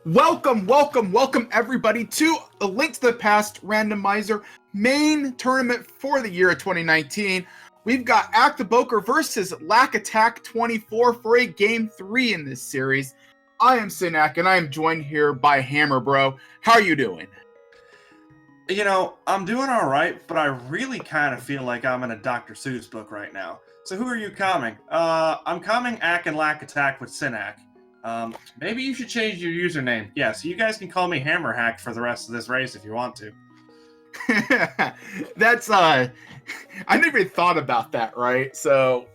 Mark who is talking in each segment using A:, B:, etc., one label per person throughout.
A: Welcome everybody to the Link to the Past Randomizer main tournament for the year of 2019. We've got Acktheboker versus LackAttack24 for a Game 3 in this series. I am Sinak, and I am joined here by Hammer Bro. How are you doing?
B: You know, I'm doing all right, but I really kind of feel like I'm in a Dr. Seuss book right now. So who are you calming? I'm calming Ack and LackAttack with Sinak. Maybe you should change your username. Yeah, so you guys can call me Hammerhack for the rest of this race if you want to.
A: That's I never even thought about that, right? So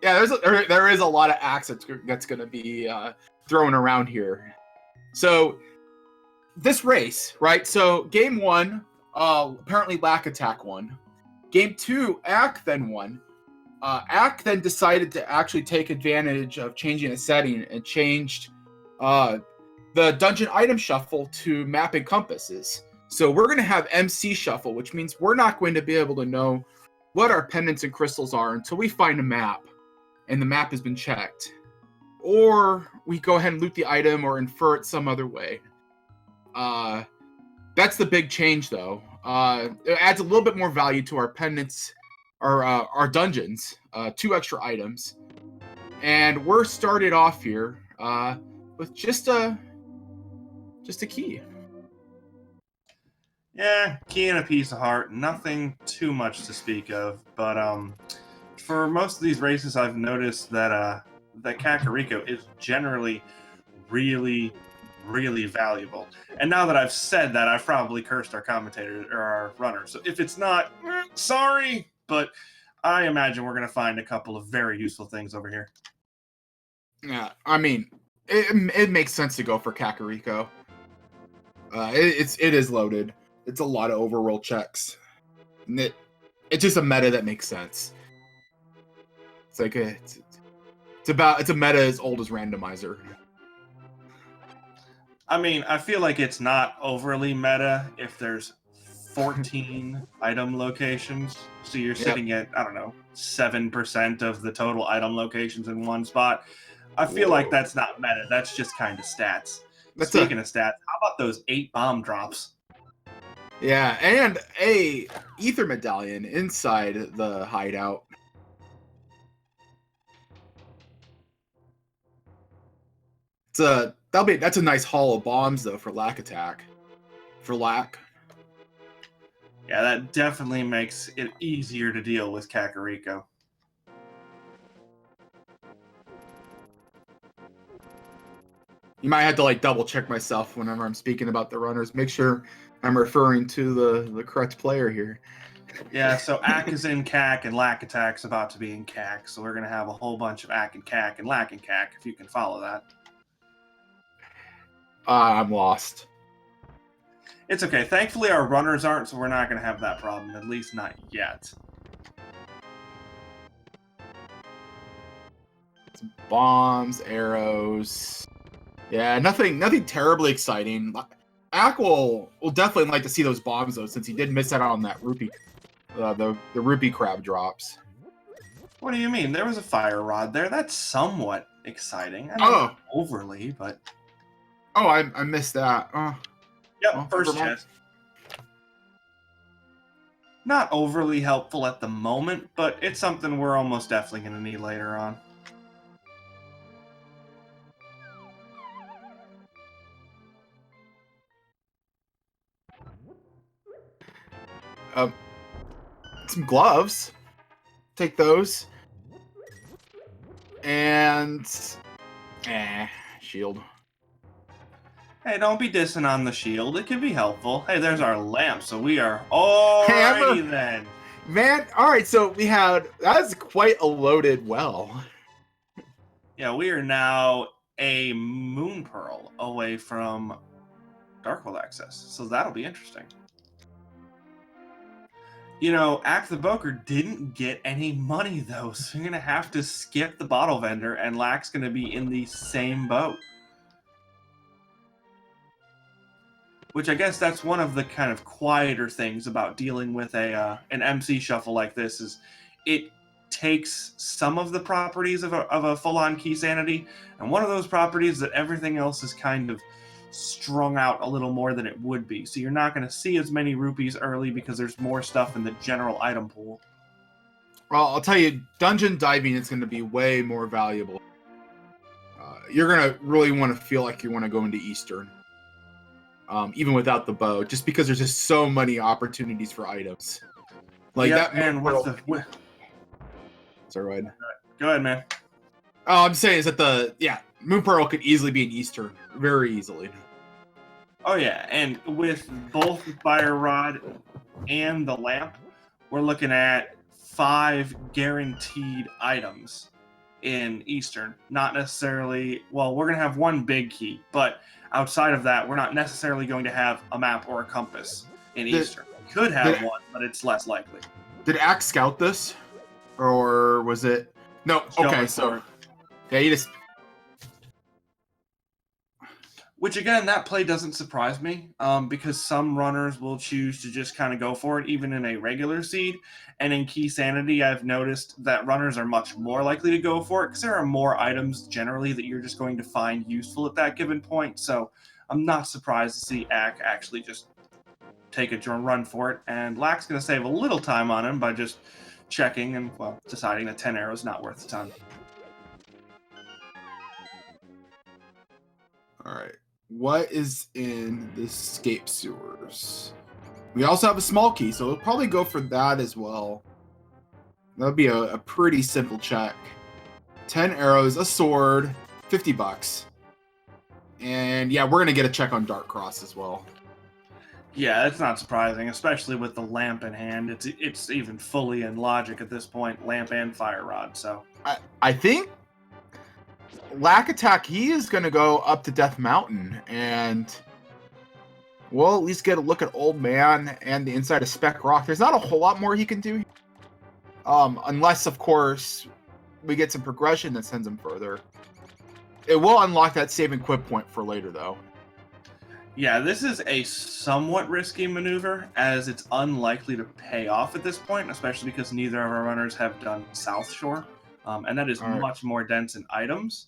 A: yeah, there is a lot of acts that's going to be thrown around here. So this race, right? So game one, apparently LackAttack won. Game two, Ack then won. Ack then decided to actually take advantage of changing a setting and changed the dungeon item shuffle to map and compasses. So we're going to have MC shuffle, which means we're not going to be able to know what our pendants and crystals are until we find a map and the map has been checked. Or we go ahead and loot the item or infer it some other way. That's the big change, though. It adds a little bit more value to our pendants, our dungeons, 2 extra items. And we're started off here with just a key.
B: Yeah, key and a piece of heart. Nothing too much to speak of. But for most of these races, I've noticed that that Kakariko is generally really valuable. And now that I've said that, I've probably cursed our commentator or our runner. So if it's not, sorry, but I imagine we're going to find a couple of very useful things over here.
A: Yeah, I mean, it makes sense to go for Kakariko. It is loaded. It's a lot of overroll checks. And it's just a meta that makes sense. It's like it's a meta as old as Randomizer.
B: I mean, I feel like it's not overly meta if there's 14 item locations. So you're sitting at, I don't know, 7% of the total item locations in one spot. I feel like that's not meta. That's just kind of stats. Speaking of stats, how about those 8 bomb drops?
A: Yeah, and a ether medallion inside the hideout. That's a nice haul of bombs though for LackAttack. For Lack.
B: Yeah, that definitely makes it easier to deal with Kakariko.
A: You might have to like double check myself whenever I'm speaking about the runners. Make sure I'm referring to the correct player here.
B: Yeah, so Ack is in CAC and LackAttack's about to be in CAC. So we're going to have a whole bunch of Ack and CAC and Lack and CAC, if you can follow that.
A: I'm lost.
B: It's okay. Thankfully, our runners aren't, so we're not going to have that problem, at least not yet.
A: Some bombs, arrows. Yeah, nothing terribly exciting. Ack will definitely like to see those bombs, though, since he did miss out on that rupee, the rupee crab drops.
B: What do you mean? There was a fire rod there. That's somewhat exciting. I mean, not overly, but...
A: Oh, I missed that.
B: Yep, well, first chest. Not overly helpful at the moment, but it's something we're almost definitely going to need later on.
A: Some gloves. Take those. And... shield.
B: Hey, don't be dissing on the shield. It can be helpful. Hey, there's our lamp, so we are alrighty then.
A: Man, alright, so we had... That's quite a loaded well.
B: Yeah, we are now a moon pearl away from Darkworld access, so that'll be interesting. You know, Acktheboker didn't get any money, though, so you're going to have to skip the bottle vendor, and Lack's going to be in the same boat. Which I guess that's one of the kind of quieter things about dealing with an MC shuffle like this is it takes some of the properties of a full-on key sanity, and one of those properties that everything else is kind of strung out a little more than it would be. So you're not going to see as many rupees early because there's more stuff in the general item pool.
A: Well, I'll tell you, dungeon diving is going to be way more valuable. You're going to really want to feel like you want to go into Eastern. Even without the bow, just because there's just so many opportunities for items. Like that.
B: And with the...
A: Sorry,
B: Go ahead, man.
A: Oh, I'm saying is that Moon Pearl could easily be an Eastern, very easily.
B: Oh yeah, and with both the Fire Rod and the lamp, we're looking at 5 guaranteed items in Eastern. Not necessarily, well, we're going to have 1 big key, but outside of that, we're not necessarily going to have a map or a compass in Eastern. We could have one, but it's less likely.
A: Did Axe scout this? Or was it... No, okay, so... Yeah, you just...
B: Which, again, that play doesn't surprise me, because some runners will choose to just kind of go for it, even in a regular seed. And in Key Sanity, I've noticed that runners are much more likely to go for it, because there are more items, generally, that you're just going to find useful at that given point. So I'm not surprised to see Ack actually just take a run for it. And Lack's going to save a little time on him by just checking and, well, deciding that 10 arrows not worth the time.
A: All right. What is in the escape sewers? We also have a small key, so we'll probably go for that as well. That'll be a pretty simple check. 10 arrows, a sword, $50. And yeah, we're going to get a check on Dark Cross as well.
B: Yeah, that's not surprising, especially with the lamp in hand. It's even fully in logic at this point, lamp and fire rod, so.
A: I think LackAttack, he is going to go up to Death Mountain, and we'll at least get a look at Old Man and the inside of Spec Rock. There's not a whole lot more he can do, unless, of course, we get some progression that sends him further. It will unlock that save and quit point for later, though.
B: Yeah, this is a somewhat risky maneuver, as it's unlikely to pay off at this point, especially because neither of our runners have done South Shore, and that is much more dense in items.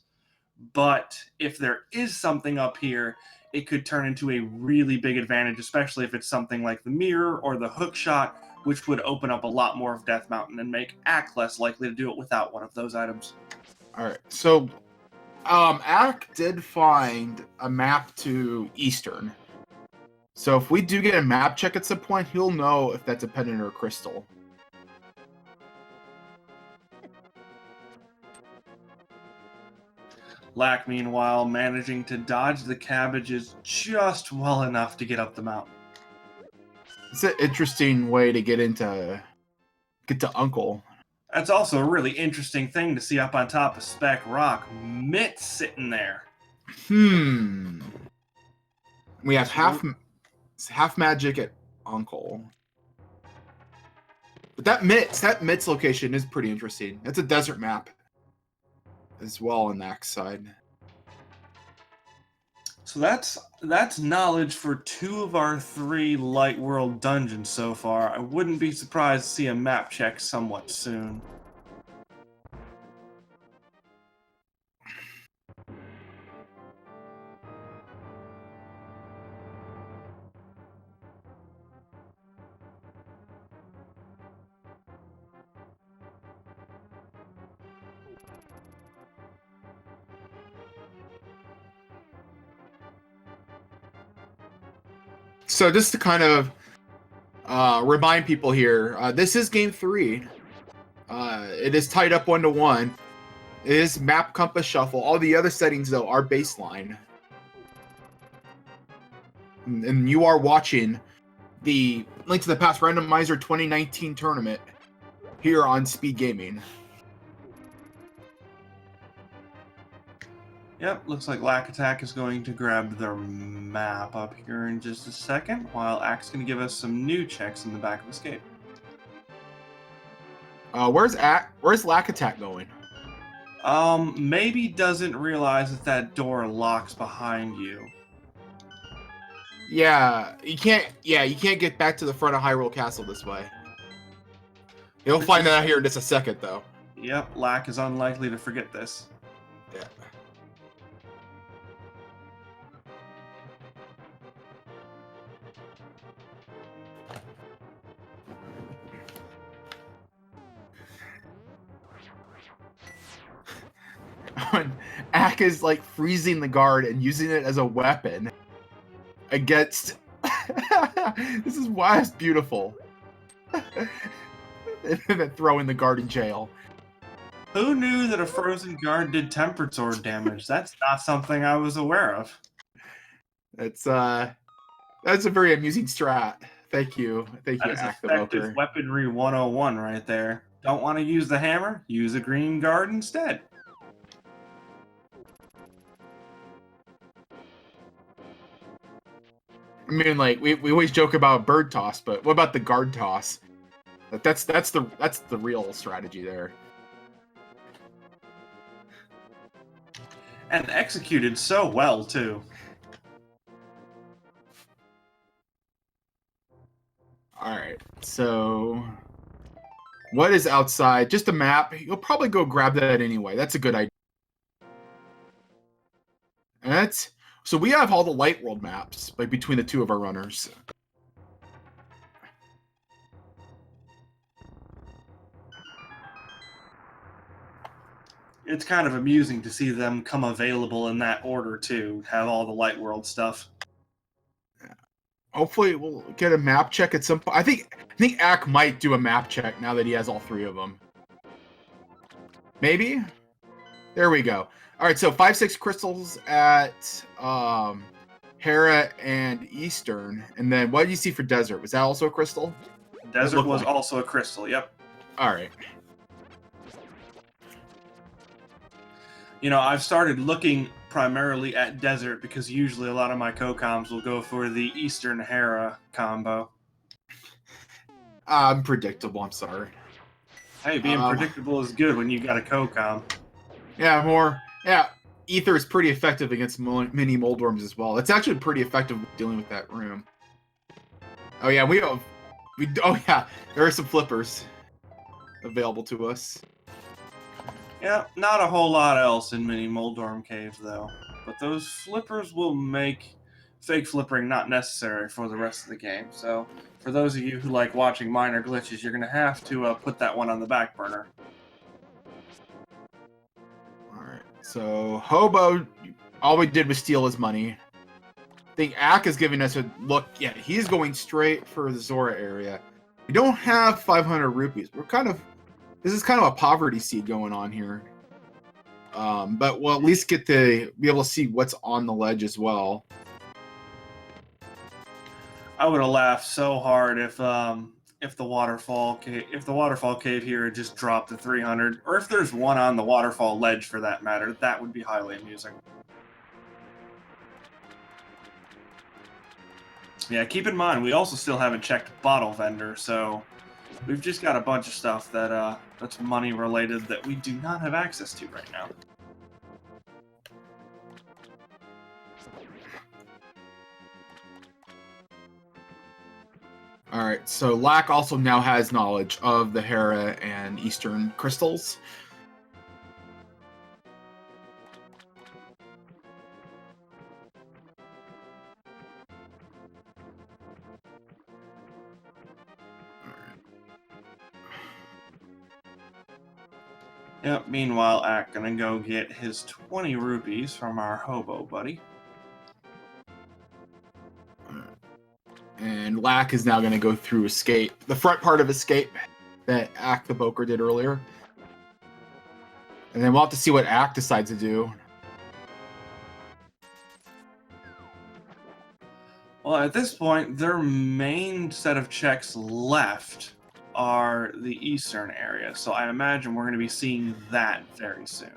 B: But if there is something up here, it could turn into a really big advantage, especially if it's something like the mirror or the hook shot, which would open up a lot more of Death Mountain and make Ack less likely to do it without one of those items.
A: All right, so Ack did find a map to Eastern. So if we do get a map check at some point, he'll know if that's a pendant or a crystal.
B: Lack, meanwhile, managing to dodge the cabbages just well enough to get up the mountain.
A: It's an interesting way to get to Uncle.
B: That's also a really interesting thing to see up on top of Spec Rock. Mitt sitting there.
A: We have half magic at Uncle. But that Mitt's location is pretty interesting. It's a desert map as well on that side.
B: So that's knowledge for 2 of our 3 Light World dungeons so far. I wouldn't be surprised to see a map check somewhat soon.
A: So just to kind of remind people here, this is game 3. It is tied up 1-1. It is map, compass, shuffle. All the other settings, though, are baseline. And you are watching the Link to the Past Randomizer 2019 tournament here on Speed Gaming.
B: Yep, looks like LackAttack is going to grab their map up here in just a second, while Ack's going to give us some new checks in the back of Escape.
A: Where's LackAttack going?
B: Maybe doesn't realize that door locks behind you.
A: Yeah, you can't get back to the front of Hyrule Castle this way. You'll find that out here in just a second, though.
B: Yep, Lack is unlikely to forget this.
A: Yeah. when Ack is like freezing the guard and using it as a weapon against. This is why it's beautiful. And then throwing the guard in jail.
B: Who knew that a frozen guard did tempered sword damage? That's not something I was aware of.
A: That's a very amusing strat. Thank you,
B: That is effective
A: Acktheboker.
B: weaponry 101 right there. Don't want to use the hammer? Use a green guard instead.
A: I mean, like we always joke about bird toss, but what about the guard toss? That's the real strategy there.
B: And executed so well too.
A: All right, so what is outside? Just a map. You'll probably go grab that anyway. That's a good idea. And so we have all the light world maps, like between the two of our runners.
B: It's kind of amusing to see them come available in that order too. Have all the light world stuff.
A: Hopefully, we'll get a map check at some point. I think Ack might do a map check now that he has all three of them. Maybe. There we go. All right, so 5-6 crystals at Hera and Eastern, and then what did you see for Desert? Was that also a crystal?
B: Desert was also a crystal. Yep.
A: All right.
B: You know, I've started looking primarily at Desert because usually a lot of my co-coms will go for the Eastern Hera combo.
A: I'm predictable. I'm sorry.
B: Hey, being predictable is good when you got a co-com.
A: Yeah, yeah. Ether is pretty effective against mini moldworms as well. It's actually pretty effective dealing with that room. Oh yeah, oh yeah, there are some flippers available to us.
B: Yeah, not a whole lot else in mini moldworm caves though. But those flippers will make fake flippering not necessary for the rest of the game. So for those of you who like watching minor glitches, you're going to have to put that one on the back burner.
A: Alright, so Hobo, all we did was steal his money. I think Ack is giving us a look. Yeah, he's going straight for the Zora area. We don't have 500 rupees. This is kind of a poverty seed going on here. But we'll at least get to be able to see what's on the ledge as well.
B: I would have laughed so hard if the waterfall cave here had just dropped to 300, or if there's one on the waterfall ledge for that matter. That would be highly amusing. Yeah, keep in mind we also still haven't checked bottle vendor, so we've just got a bunch of stuff that that's money related that we do not have access to right now.
A: All right, so Lack also now has knowledge of the Hera and Eastern crystals.
B: Yep, meanwhile, Ack gonna go get his 20 rupees from our hobo buddy.
A: And Lack is now going to go through Escape, the front part of Escape that Acktheboker did earlier. And then we'll have to see what Ack decides to do.
B: Well, at this point, their main set of checks left are the eastern area, so I imagine we're going to be seeing that very soon.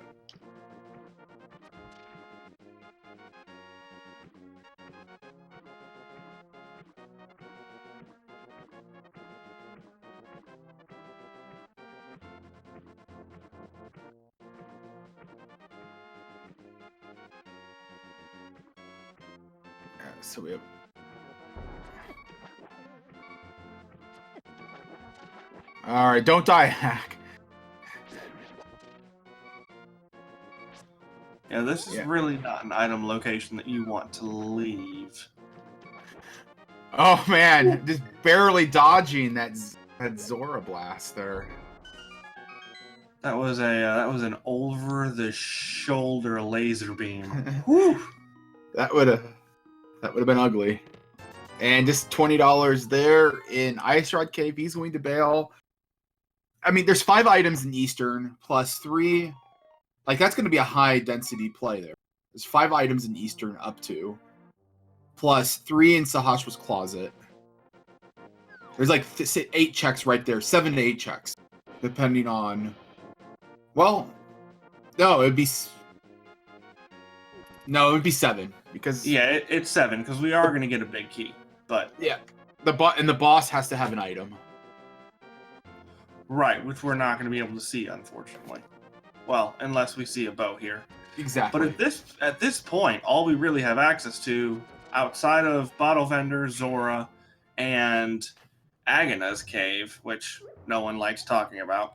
A: So we have... All right, don't die, Hack.
B: Yeah, this is really not an item location that you want to leave.
A: Oh man, just barely dodging that Zora blast there.
B: That was an over the shoulder laser beam. Whew.
A: That would have been ugly. And just $20 there in Ice Rod Cave. He's going to bail. I mean, there's 5 items in Eastern plus 3. Like, that's going to be a high density play there. There's 5 items in Eastern up to. Plus 3 in Sahashwa's Closet. There's like 8 checks right there. 7 to 8 checks. Depending on... Well, no, it would be 7. Because...
B: Yeah, it's 7, because we are going to get a big key. But...
A: Yeah. The boss has to have an item.
B: Right, which we're not going to be able to see, unfortunately. Well, unless we see a bow here.
A: Exactly.
B: But at this point, all we really have access to, outside of Bottle Vendor, Zora, and Agana's Cave, which no one likes talking about,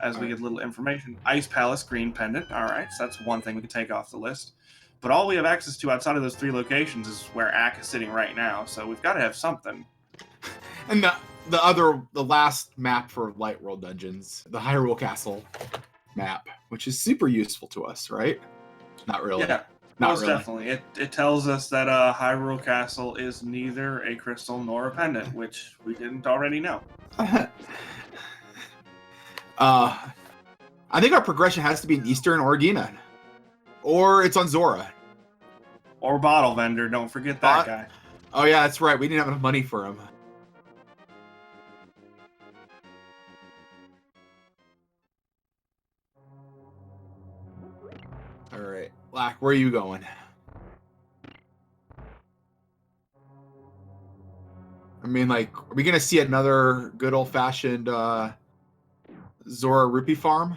B: as we get a little information. Ice Palace, Green Pendant. All right, so that's one thing we can take off the list. But all we have access to outside of those 3 locations is where Ack is sitting right now, so we've got to have something.
A: And the last map for Light World Dungeons, the Hyrule Castle map, which is super useful to us, right? Not really.
B: Yeah, most definitely. It tells us that Hyrule Castle is neither a crystal nor a pendant, which we didn't already know.
A: I think our progression has to be in Eastern or Ganon. Or it's on Zora.
B: Or Bottle Vendor, don't forget that guy.
A: Oh yeah, that's right. We didn't have enough money for him. Alright. Lack, where are you going? I mean, like, are we going to see another good old-fashioned Zora Rupee farm?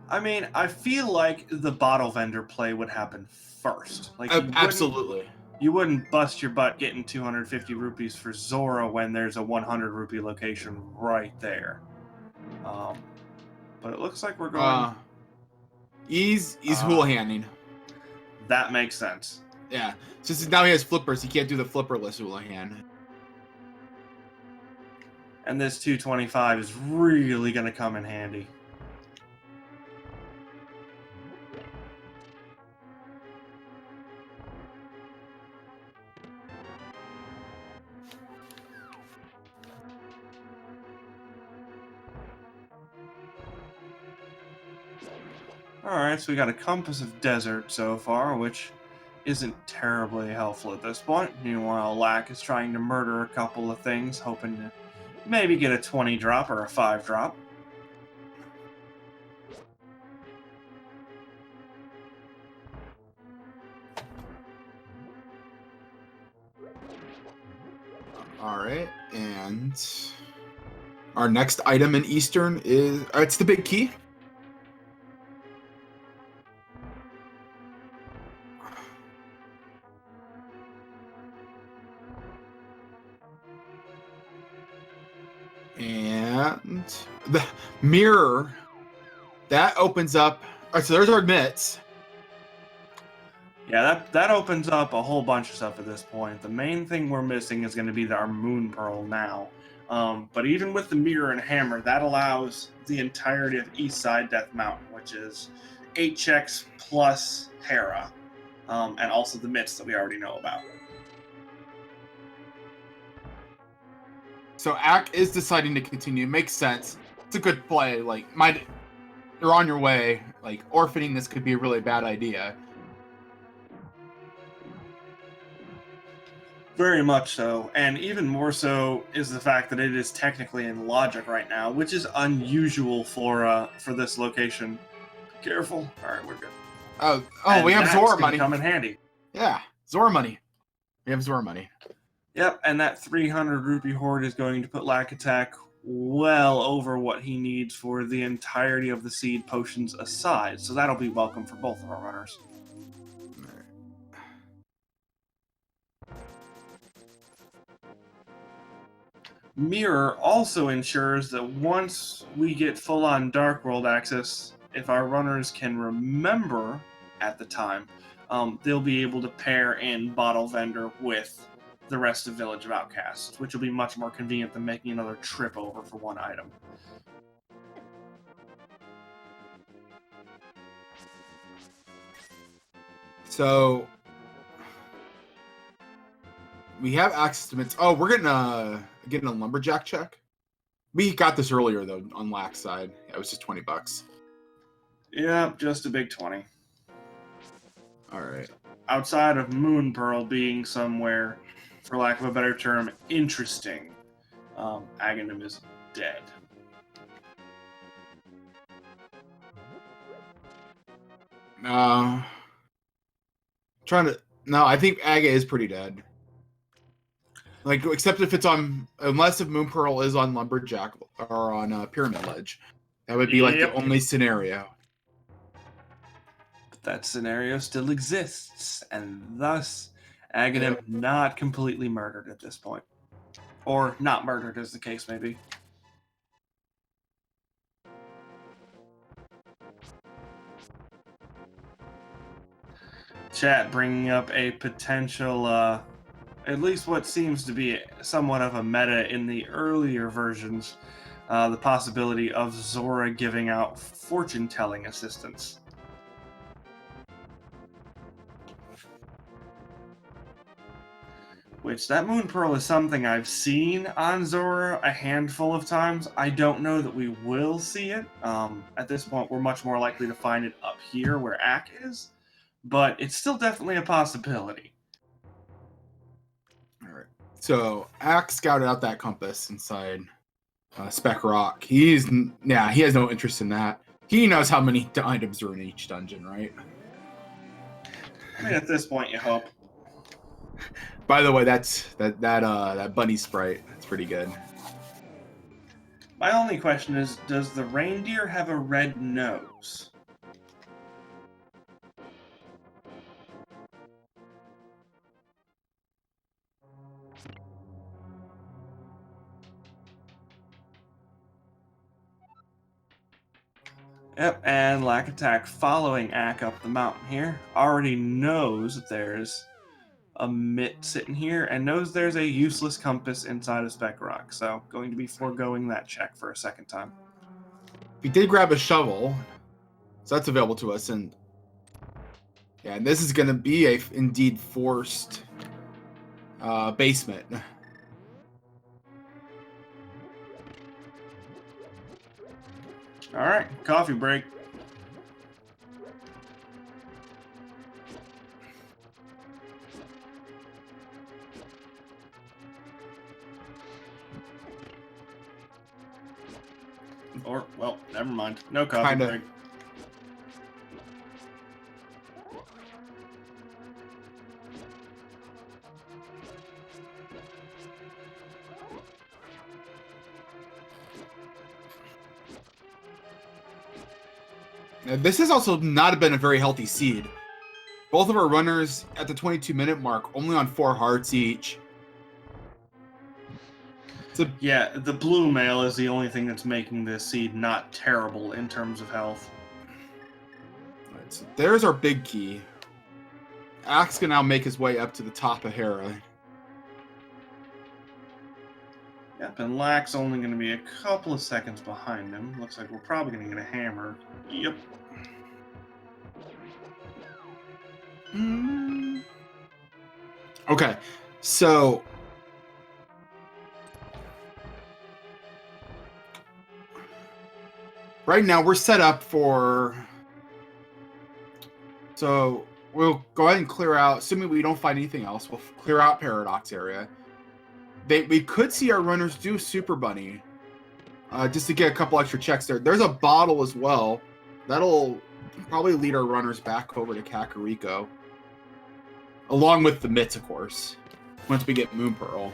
B: I mean, I feel like the Bottle Vendor play would happen first. Like,
A: Absolutely.
B: You wouldn't bust your butt getting 250 rupees for Zora when there's a 100 rupee location right there. But it looks like we're going...
A: He's hula-handing.
B: That makes sense.
A: Yeah. Since now he has flippers, he can't do the flipperless hula-hand.
B: And this 225 is really going to come in handy. Alright, so we got a Compass of Desert so far, which isn't terribly helpful at this point. Meanwhile, Lack is trying to murder a couple of things, hoping to maybe get a 20 drop or a 5 drop.
A: Alright, and our next item in Eastern is... it's the big key. And the mirror that opens up. All right, so there's our mitts.
B: Yeah, that opens up a whole bunch of stuff at this point. The main thing we're missing is going to be our Moon Pearl now. But even with the mirror and hammer, that allows the entirety of East Side Death Mountain, which is 8 checks plus Hera, and also the mitts that we already know about.
A: So Ack is deciding to continue. Makes sense. It's a good play. Like, you're on your way. Like, orphaning this could be a really bad idea.
B: Very much so, and even more so is the fact that it is technically in logic right now, which is unusual for this location. Careful. All right, we're good.
A: Oh, we have Zora money.
B: Come in handy.
A: Yeah, Zora money. We have Zora money.
B: Yep, and that 300 rupee hoard is going to put LackAttack well over what he needs for the entirety of the seed potions aside, so that'll be welcome for both of our runners. Mirror also ensures that once we get full-on Dark World access, if our runners can remember at the time, they'll be able to pair in Bottle Vendor with the rest of Village of Outcasts, which will be much more convenient than making another trip over for one item.
A: So we have access to mitts. Oh, we're getting a lumberjack check. We got this earlier though on Lack's side. Yeah, it was just $20.
B: Yeah, just a big 20.
A: All right.
B: Outside of Moon Pearl being somewhere, for lack of a better term, interesting, Aghanim is dead.
A: No, I think Aga is pretty dead. Like, except if it's on, unless if Moon Pearl is on Lumberjack or on Pyramid Ledge, that would be like the only scenario.
B: But that scenario still exists, and thus Aghanim not completely murdered at this point, or not murdered, as the case may be. Chat bringing up a potential, at least what seems to be somewhat of a meta in the earlier versions, the possibility of Zora giving out fortune-telling assistance. Which, that Moon Pearl is something I've seen on Zora a handful of times. I don't know that we will see it. At this point, we're much more likely to find it up here where Ack is. But it's still definitely a possibility.
A: All right. So Ack scouted out that compass inside Spec Rock. He has no interest in that. He knows how many items are in each dungeon, right?
B: I mean, at this point, you hope.
A: By the way, that bunny sprite. That's pretty good.
B: My only question is, does the reindeer have a red nose? Yep, and LackAttack following Ack up the mountain here already knows that there's a mitt sitting here and knows there's a useless compass inside of Spec Rock, so going to be foregoing that check for a second time.
A: We did grab a shovel, so that's available to us, and yeah, and this is going to be a indeed forced basement.
B: All right, coffee break. Or, well, never mind. No coffee break.
A: Now, this has also not been a very healthy seed. Both of our runners at the 22-minute mark, only on 4 hearts each.
B: Yeah, the blue mail is the only thing that's making this seed not terrible in terms of health.
A: Alright, so there's our big key. Axe can now make his way up to the top of Hera.
B: Yep, and Lack's only going to be a couple of seconds behind him. Looks like we're probably going to get a hammer. Yep.
A: Okay, so right now we're set up for. So we'll go ahead and clear out. Assuming we don't find anything else, we'll clear out Paradox area. We could see our runners do Super Bunny, just to get a couple extra checks there. There's a bottle as well. That'll probably lead our runners back over to Kakariko. Along with the mitts, of course, once we get Moon Pearl.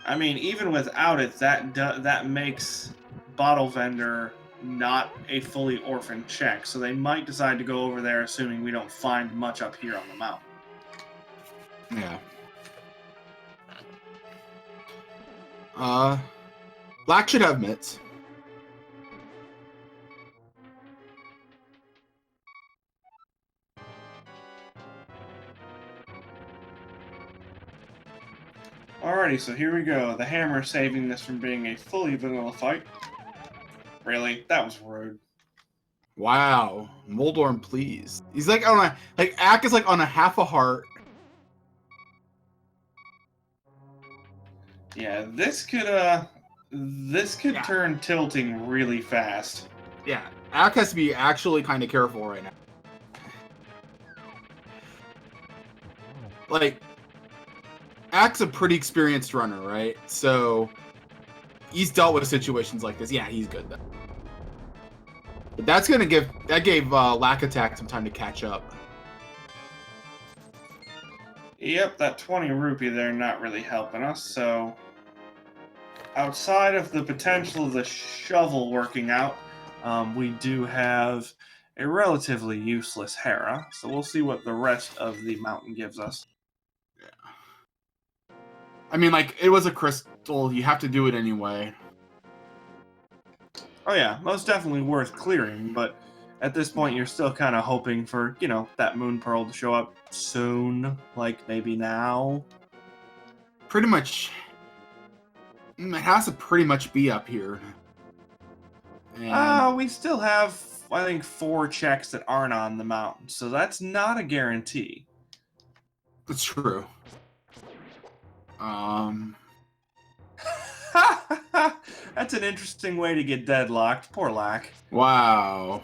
B: I mean, even without it, that makes Bottle Vendor not a fully orphaned check, so they might decide to go over there assuming we don't find much up here on the mountain.
A: Yeah. Black should have mitts.
B: Alrighty, so here we go. The hammer saving this from being a fully vanilla fight. Really? That was rude.
A: Wow, Moldorm, please. He's like on a Ack is like on a half a heart.
B: Yeah, this could
A: Yeah.
B: turn tilting really fast.
A: Yeah, Ack has to be actually kind of careful right now. Like, Ack's a pretty experienced runner, right? So he's dealt with situations like this. Yeah, he's good though. But that gave LackAttack some time to catch up.
B: Yep, that 20 rupee there not really helping us, so outside of the potential of the shovel working out, we do have a relatively useless Hera, so we'll see what the rest of the mountain gives us.
A: Yeah. I mean, like, it was a crystal. You have to do it anyway.
B: Oh yeah, most definitely worth clearing, but at this point you're still kind of hoping for, you know, that moon pearl to show up soon, like maybe now.
A: Pretty much, it has to pretty much be up here. And
B: We still have, I think, 4 checks that aren't on the mountain, so that's not a guarantee.
A: it's true.
B: That's an interesting way to get deadlocked. Poor Lack.
A: Wow.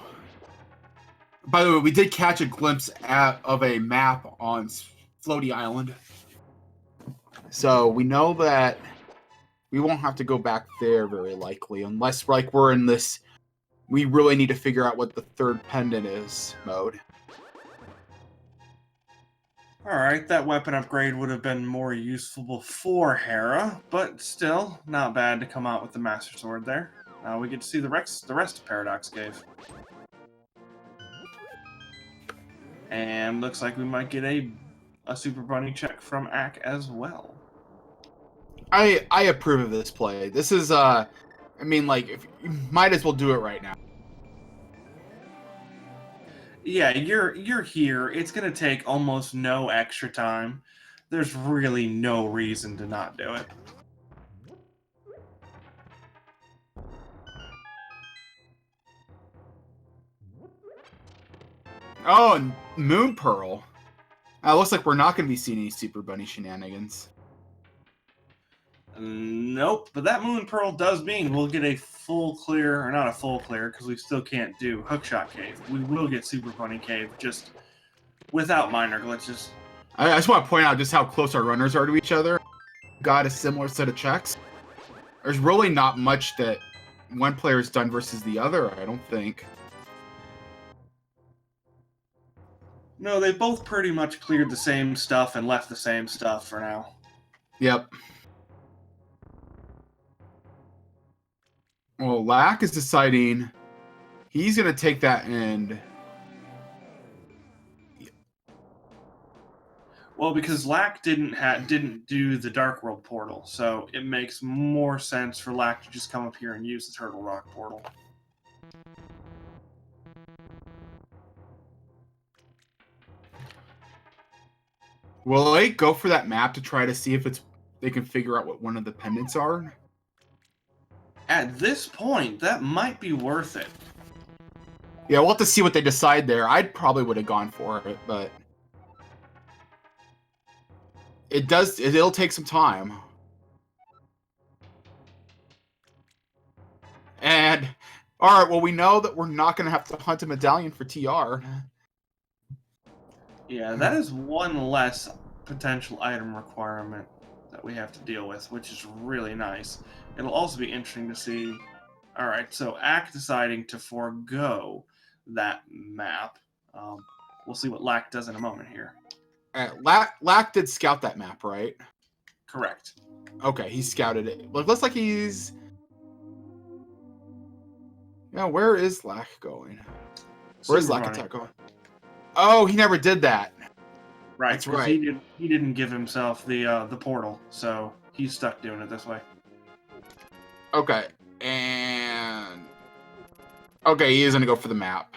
A: By the way, we did catch a glimpse of a map on Floaty Island. So we know that we won't have to go back there very likely, unless like we're in this we really need to figure out what the third pendant is mode.
B: Alright, that weapon upgrade would have been more useful before Hera, but still, not bad to come out with the Master Sword there. Now we get to see the rest of Paradox Cave. And looks like we might get a Super Bunny check from Ack as well.
A: I approve of this play. This is I mean, like, if you might as well do it right now.
B: Yeah, you're here. It's gonna take almost no extra time. There's really no reason to not do it.
A: Oh, and Moon Pearl. Looks like we're not going to be seeing any Super Bunny shenanigans.
B: Nope, but that Moon Pearl does mean we'll get a full clear, or not a full clear, because we still can't do Hookshot Cave. We will get Super Bunny Cave, just without minor glitches.
A: I just want to point out just how close our runners are to each other. Got a similar set of checks. There's really not much that one player's done versus the other, I don't think.
B: No, they both pretty much cleared the same stuff and left the same stuff for now.
A: Yep. Well, Lack is deciding he's going to take that end.
B: Well, because Lack didn't do the Dark World portal, so it makes more sense for Lack to just come up here and use the Turtle Rock portal.
A: Will they go for that map to try to see if they can figure out what one of the pendants are?
B: At this point, that might be worth it.
A: Yeah, we'll have to see what they decide there. I probably would have gone for it, but it'll take some time. And all right, well, we know that we're not going to have to hunt a medallion for TR.
B: Yeah, that is one less potential item requirement that we have to deal with, which is really nice. It'll also be interesting to see. All right, so Ack deciding to forego that map. We'll see what Lack does in a moment here.
A: Lack did scout that map, right?
B: Correct.
A: Okay, he scouted it. Well, it looks like he's... Yeah, where is Lack going? Where's LackAttack going? Oh, he never did that.
B: Right,
A: that's right.
B: He didn't give himself the portal, so he's stuck doing it this way.
A: Okay, and okay, he is gonna go for the map.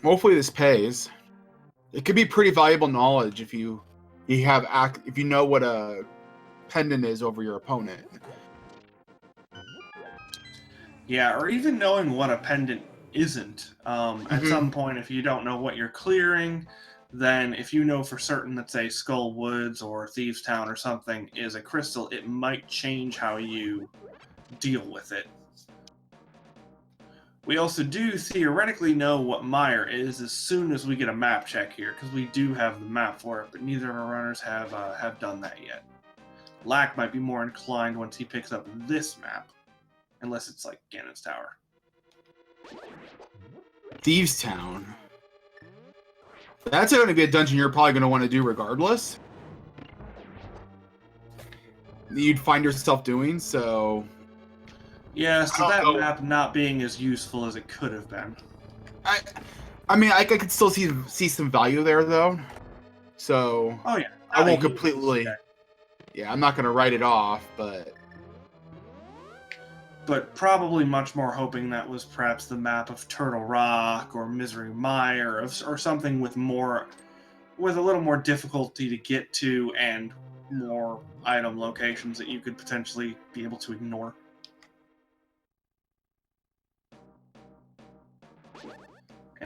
A: Hopefully, this pays. It could be pretty valuable knowledge if you know what a pendant is over your opponent.
B: Yeah, or even knowing what a pendant isn't. At some point, if you don't know what you're clearing, then if you know for certain that, say, Skull Woods or Thieves Town or something is a crystal, it might change how you deal with it. We also do theoretically know what Mire is as soon as we get a map check here, because we do have the map for it, but neither of our runners have done that yet. Lack might be more inclined once he picks up this map, unless it's like Ganon's Tower.
A: Thieves Town. That's going to be a dungeon you're probably going to want to do regardless. You'd find yourself doing, so...
B: Yeah, so that map not being as useful as it could have been.
A: I mean, I could still see some value there, though. So...
B: Oh, yeah.
A: I won't completely... Okay. Yeah, I'm not going to write it off, but...
B: But probably much more hoping that was perhaps the map of Turtle Rock or Misery Mire or something with a little more difficulty to get to and more item locations that you could potentially be able to ignore.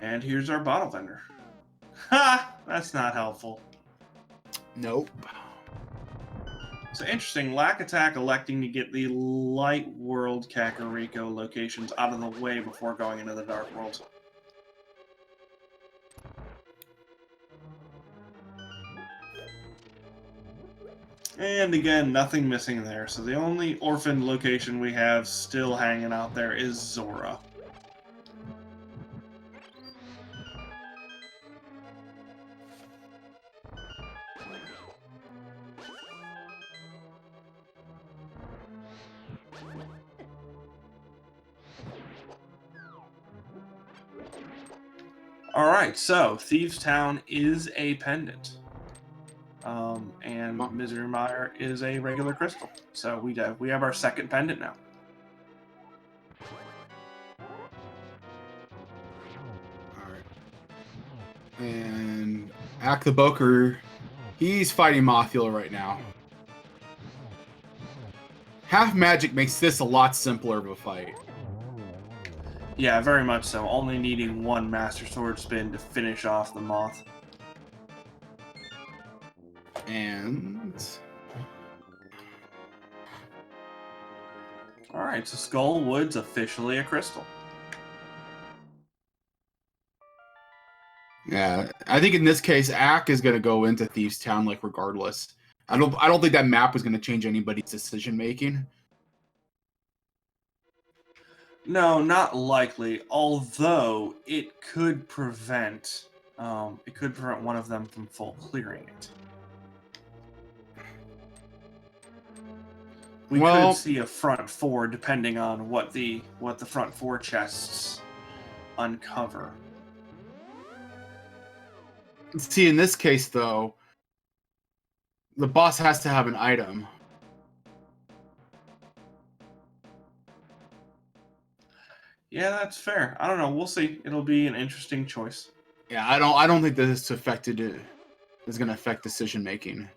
B: And here's our bottle vendor. Ha! That's not helpful.
A: Nope.
B: So interesting, LackAttack electing to get the Light World Kakariko locations out of the way before going into the Dark World. And again, nothing missing there. So the only orphaned location we have still hanging out there is Zora. Alright, so Thieves Town is a pendant. And Misery Mire is a regular crystal. So we have our second pendant now.
A: Alright. And Acktheboker, he's fighting Mothula right now. Half magic makes this a lot simpler of a fight.
B: Yeah, very much so. Only needing one Master Sword spin to finish off the Moth.
A: And...
B: Alright, so Skull Wood's officially a crystal.
A: Yeah, I think in this case, Ack is going to go into Thieves Town, like, regardless. I don't think that map was going to change anybody's decision-making.
B: No, not likely. Although it could prevent one of them from full clearing it. We could see a front four depending on what the front four chests uncover.
A: See, in this case, though, the boss has to have an item.
B: Yeah, that's fair. I don't know. We'll see. It'll be an interesting choice.
A: Yeah, I don't think this is going to affect decision making.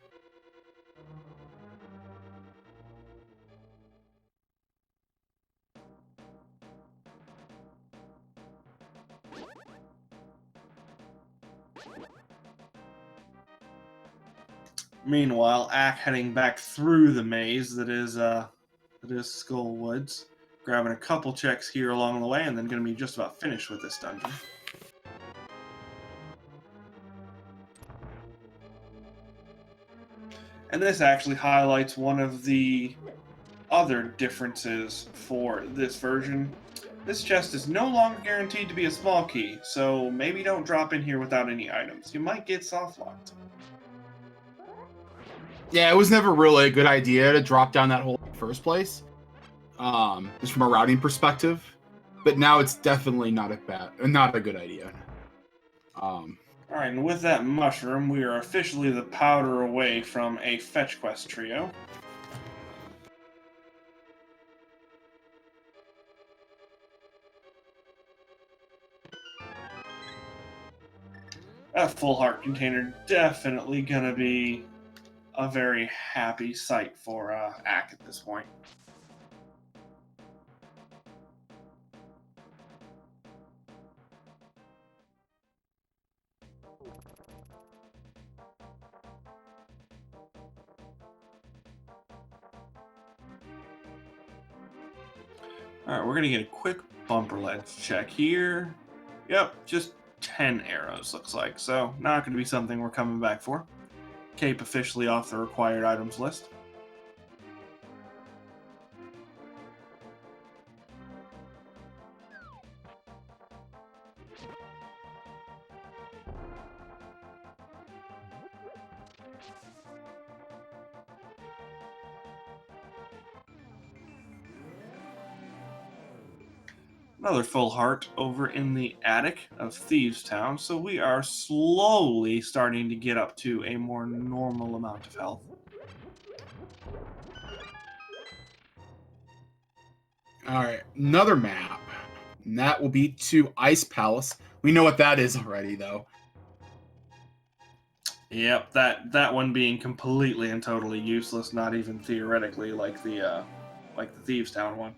B: Meanwhile, Ack heading back through the maze that is Skull Woods, grabbing a couple checks here along the way, and then going to be just about finished with this dungeon. And this actually highlights one of the other differences for this version. This chest is no longer guaranteed to be a small key, so maybe don't drop in here without any items. You might get soft locked.
A: Yeah, it was never really a good idea to drop down that hole in the first place, just from a routing perspective. But now it's definitely not a good idea.
B: All right, and with that mushroom, we are officially the powder away from a fetch quest trio. That full heart container definitely gonna be a very happy sight for Ack at this point. All right, we're gonna get a quick bumper ledge check here. Yep, just 10 arrows looks like. So not gonna be something we're coming back for. Cape officially off the required items list. Another full heart over in the attic of Thieves Town, so we are slowly starting to get up to a more normal amount of health.
A: All right, another map. And that will be to Ice Palace. We know what that is already, though.
B: Yep, that one being completely and totally useless, not even theoretically like the Thieves Town one.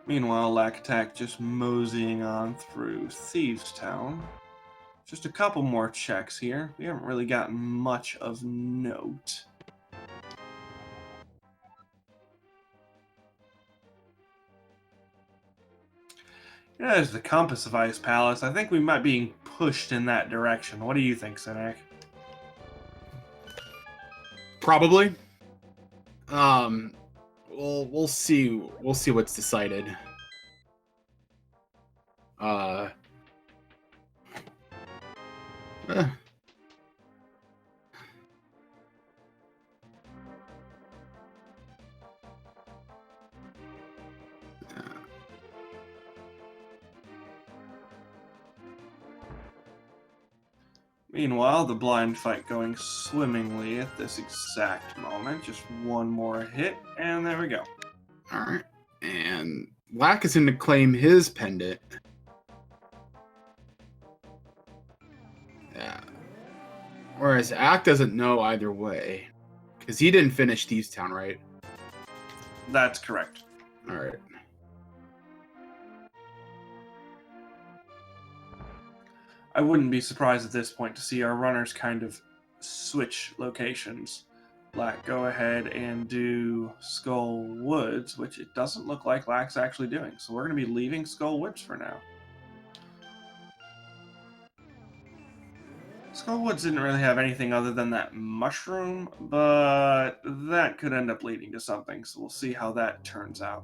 B: Meanwhile, LackAttack just moseying on through Thieves Town. Just a couple more checks here. We haven't really gotten much of note. Yeah, there's the compass of Ice Palace. I think we might be being pushed in that direction. What do you think, Sinek?
A: Probably. We'll see. We'll see what's decided. Eh.
B: Meanwhile, the blind fight going swimmingly at this exact moment. Just one more hit, and there we go.
A: All right, and Lack is going to claim his pendant. Yeah. Whereas Ack doesn't know either way, because he didn't finish Thieves Town, right?
B: That's correct.
A: All right.
B: I wouldn't be surprised at this point to see our runners kind of switch locations. Lack go ahead and do Skull Woods, which it doesn't look like Lack's actually doing. So we're going to be leaving Skull Woods for now. Skull Woods didn't really have anything other than that mushroom, but that could end up leading to something, so we'll see how that turns out.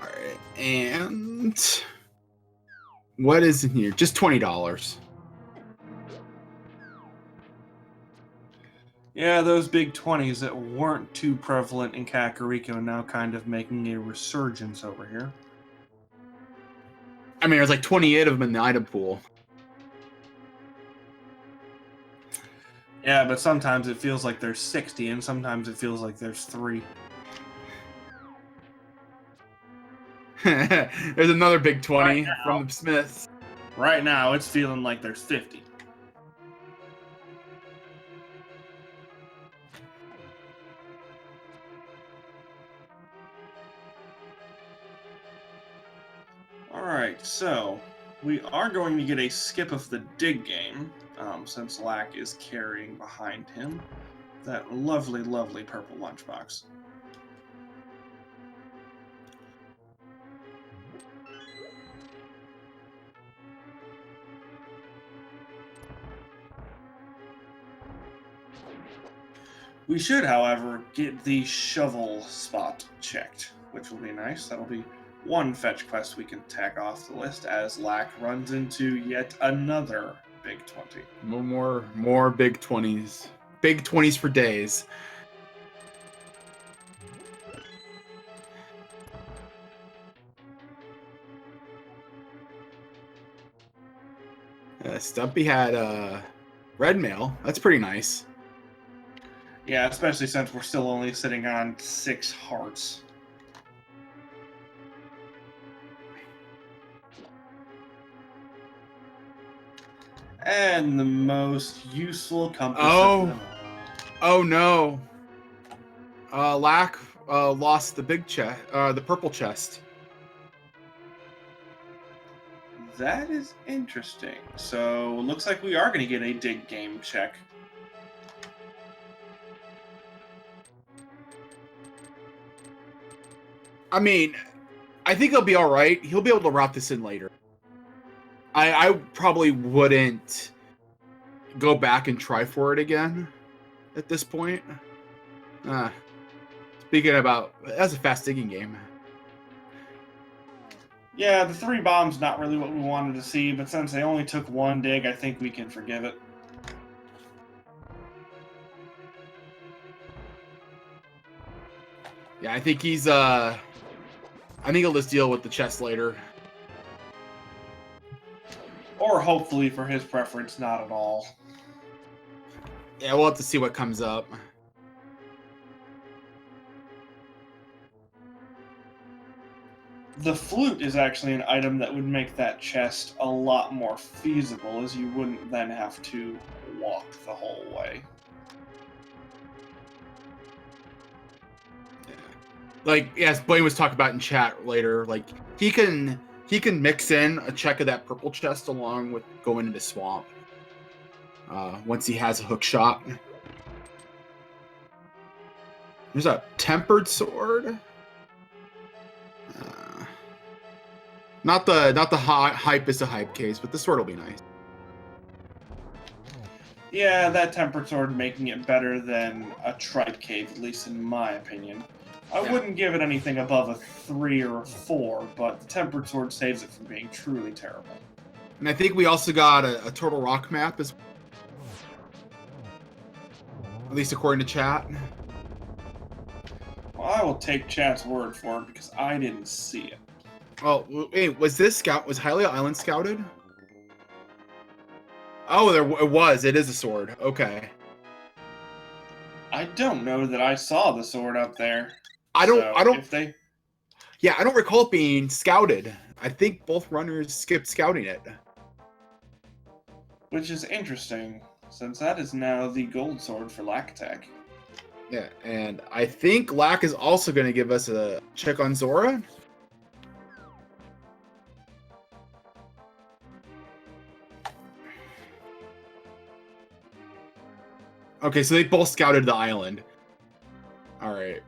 A: All right, and what is in here? Just $20.
B: Yeah, those big 20s that weren't too prevalent in Kakariko now kind of making a resurgence over here.
A: I mean, there's like 28 of them in the item pool.
B: Yeah, but sometimes it feels like there's 60, and sometimes it feels like there's 3.
A: There's another big 20 from the Smiths.
B: Right now, it's feeling like there's 50. Alright, so we are going to get a skip of the dig game, since Lack is carrying behind him that lovely, lovely purple lunchbox. We should, however, get the shovel spot checked, which will be nice. That'll be one fetch quest we can tack off the list as Lack runs into yet another big 20.
A: More big 20s. Big 20s for days. Stumpy had red mail. That's pretty nice.
B: Yeah, especially since we're still only sitting on 6 hearts. And the most useful compass of them all.
A: Oh no. Lack lost the big chest, the purple chest.
B: That is interesting. So, looks like we are going to get a dig game check.
A: I mean, I think he'll be all right. He'll be able to wrap this in later. I probably wouldn't go back and try for it again at this point. Speaking about, that's a fast digging game.
B: Yeah, the 3 bombs not really what we wanted to see, but since they only took 1 dig, I think we can forgive it.
A: Yeah, I think he's I think he'll just deal with the chest later.
B: Or hopefully for his preference, not at all.
A: Yeah, we'll have to see what comes up.
B: The flute is actually an item that would make that chest a lot more feasible, as you wouldn't then have to walk the whole way.
A: Yeah. Like, yes, Blaine was talking about in chat later, like he can mix in a check of that purple chest along with going into swamp. Once he has a hook shot. There's a tempered sword. Not the hype is a hype case, but the sword will be nice.
B: Yeah, that tempered sword making it better than a tripe cave, at least in my opinion. I wouldn't give it anything above a 3 or a 4, but the tempered sword saves it from being truly terrible.
A: And I think we also got a Turtle Rock map, at least according to chat.
B: Well, I will take chat's word for it because I didn't see it.
A: Oh, wait, was Hylia Island scouted? Oh, it was. It is a sword. Okay.
B: I don't know that I saw the sword up there.
A: I don't. Yeah, I don't recall it being scouted. I think both runners skipped scouting it.
B: Which is interesting, since that is now the gold sword for LackAttack.
A: Yeah, and I think Lack is also going to give us a check on Zora. Okay, so they both scouted the island. All right.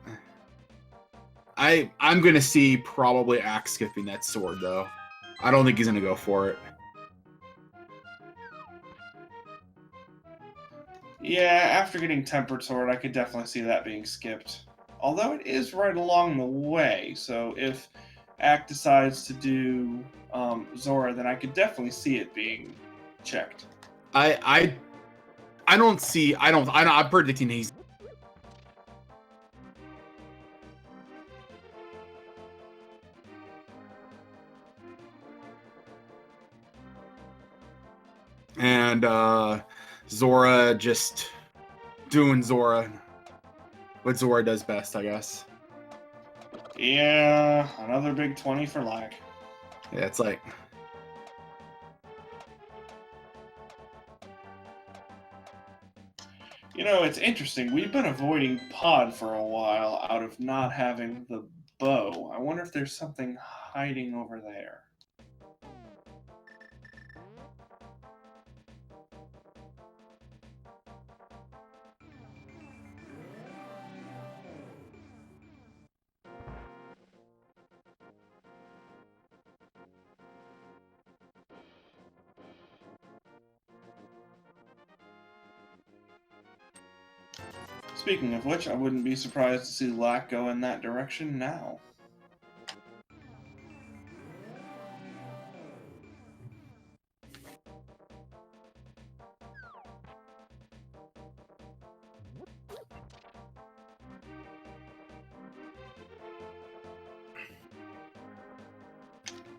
A: I'm gonna see probably Axe skipping that sword though. I don't think he's gonna go for it.
B: Yeah, after getting tempered sword, I could definitely see that being skipped. Although it is right along the way, so if Ack decides to do Zora, then I could definitely see it being checked.
A: I'm predicting he's. And Zora just doing Zora. What Zora does best, I guess.
B: Yeah, another big 20 for Lack.
A: Yeah, it's like.
B: You know, it's interesting. We've been avoiding Pod for a while out of not having the bow. I wonder if there's something hiding over there. Speaking of which, I wouldn't be surprised to see Lack go in that direction now.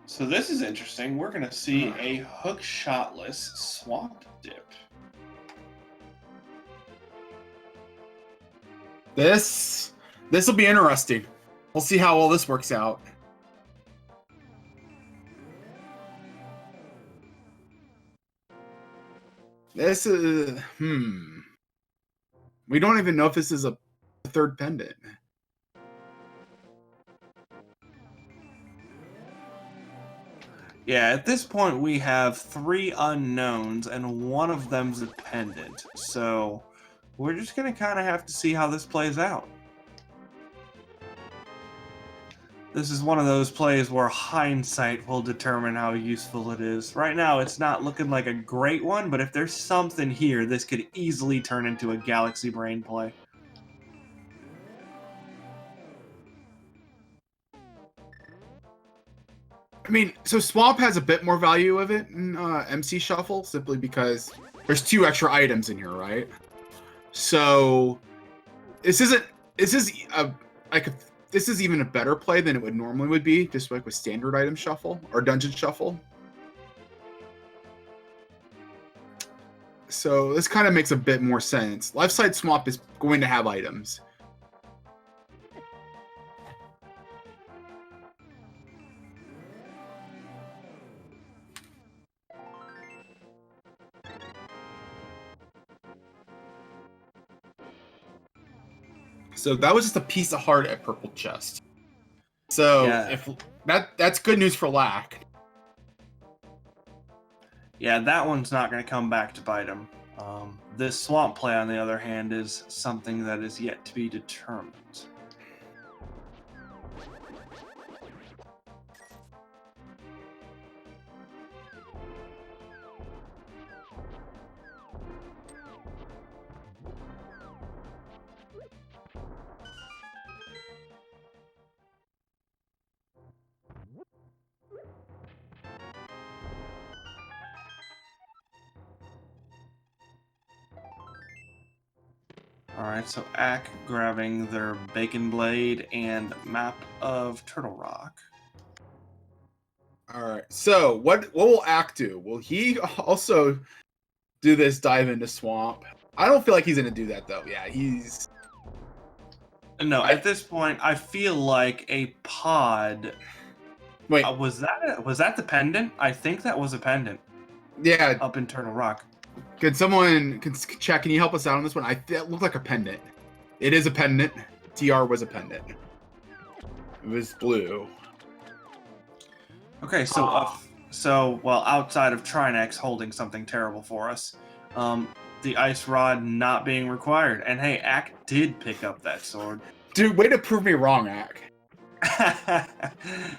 B: So this is interesting. We're going to see a hook shotless swamp dip.
A: This will be interesting. We'll see how all this works out. This is We don't even know if this is a third pendant.
B: Yeah, at this point we have 3 unknowns, and one of them's a pendant. So we're just going to kind of have to see how this plays out. This is one of those plays where hindsight will determine how useful it is. Right now, it's not looking like a great one, but if there's something here, this could easily turn into a Galaxy Brain play.
A: I mean, so Swamp has a bit more value of it in MC Shuffle, simply because there's 2 extra items in here, right? So this is even a better play than it would normally would be, just like with standard item shuffle or dungeon shuffle. So this kind of makes a bit more sense. Left side Swamp is going to have items. So that was just a piece of heart at purple chest. So
B: Yeah.
A: if that's good news for Lack.
B: Yeah, that one's not going to come back to bite him. This swamp play, on the other hand, is something that is yet to be determined. Alright, so Ack grabbing their Bacon Blade and map of Turtle Rock.
A: All right. So what will Ack do? Will he also do this dive into Swamp? I don't feel like he's gonna do that though. Yeah, he's.
B: No, at this point, I feel like a pod.
A: Wait.
B: Was that the pendant? I think that was a pendant.
A: Yeah.
B: Up in Turtle Rock.
A: Can someone check? Can you help us out on this one? It looked like a pendant. It is a pendant. TR was a pendant. It was blue.
B: Okay, so well, outside of Trinex holding something terrible for us, the ice rod not being required, and hey, Ack did pick up that sword.
A: Dude, way to prove me wrong, Ack.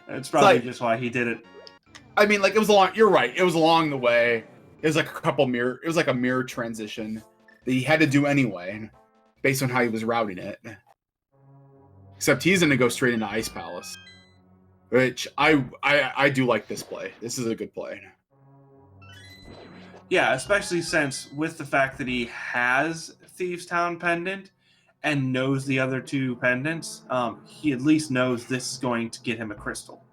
B: It's probably just why he did it.
A: I mean, like, it was along. You're right. It was along the way. It was like it was like a mirror transition that he had to do anyway, based on how he was routing it. Except he's gonna go straight into Ice Palace, which I do like this play. This is a good play.
B: Yeah, especially since with the fact that he has Thieves Town pendant and knows the other 2 pendants, he at least knows this is going to get him a crystal.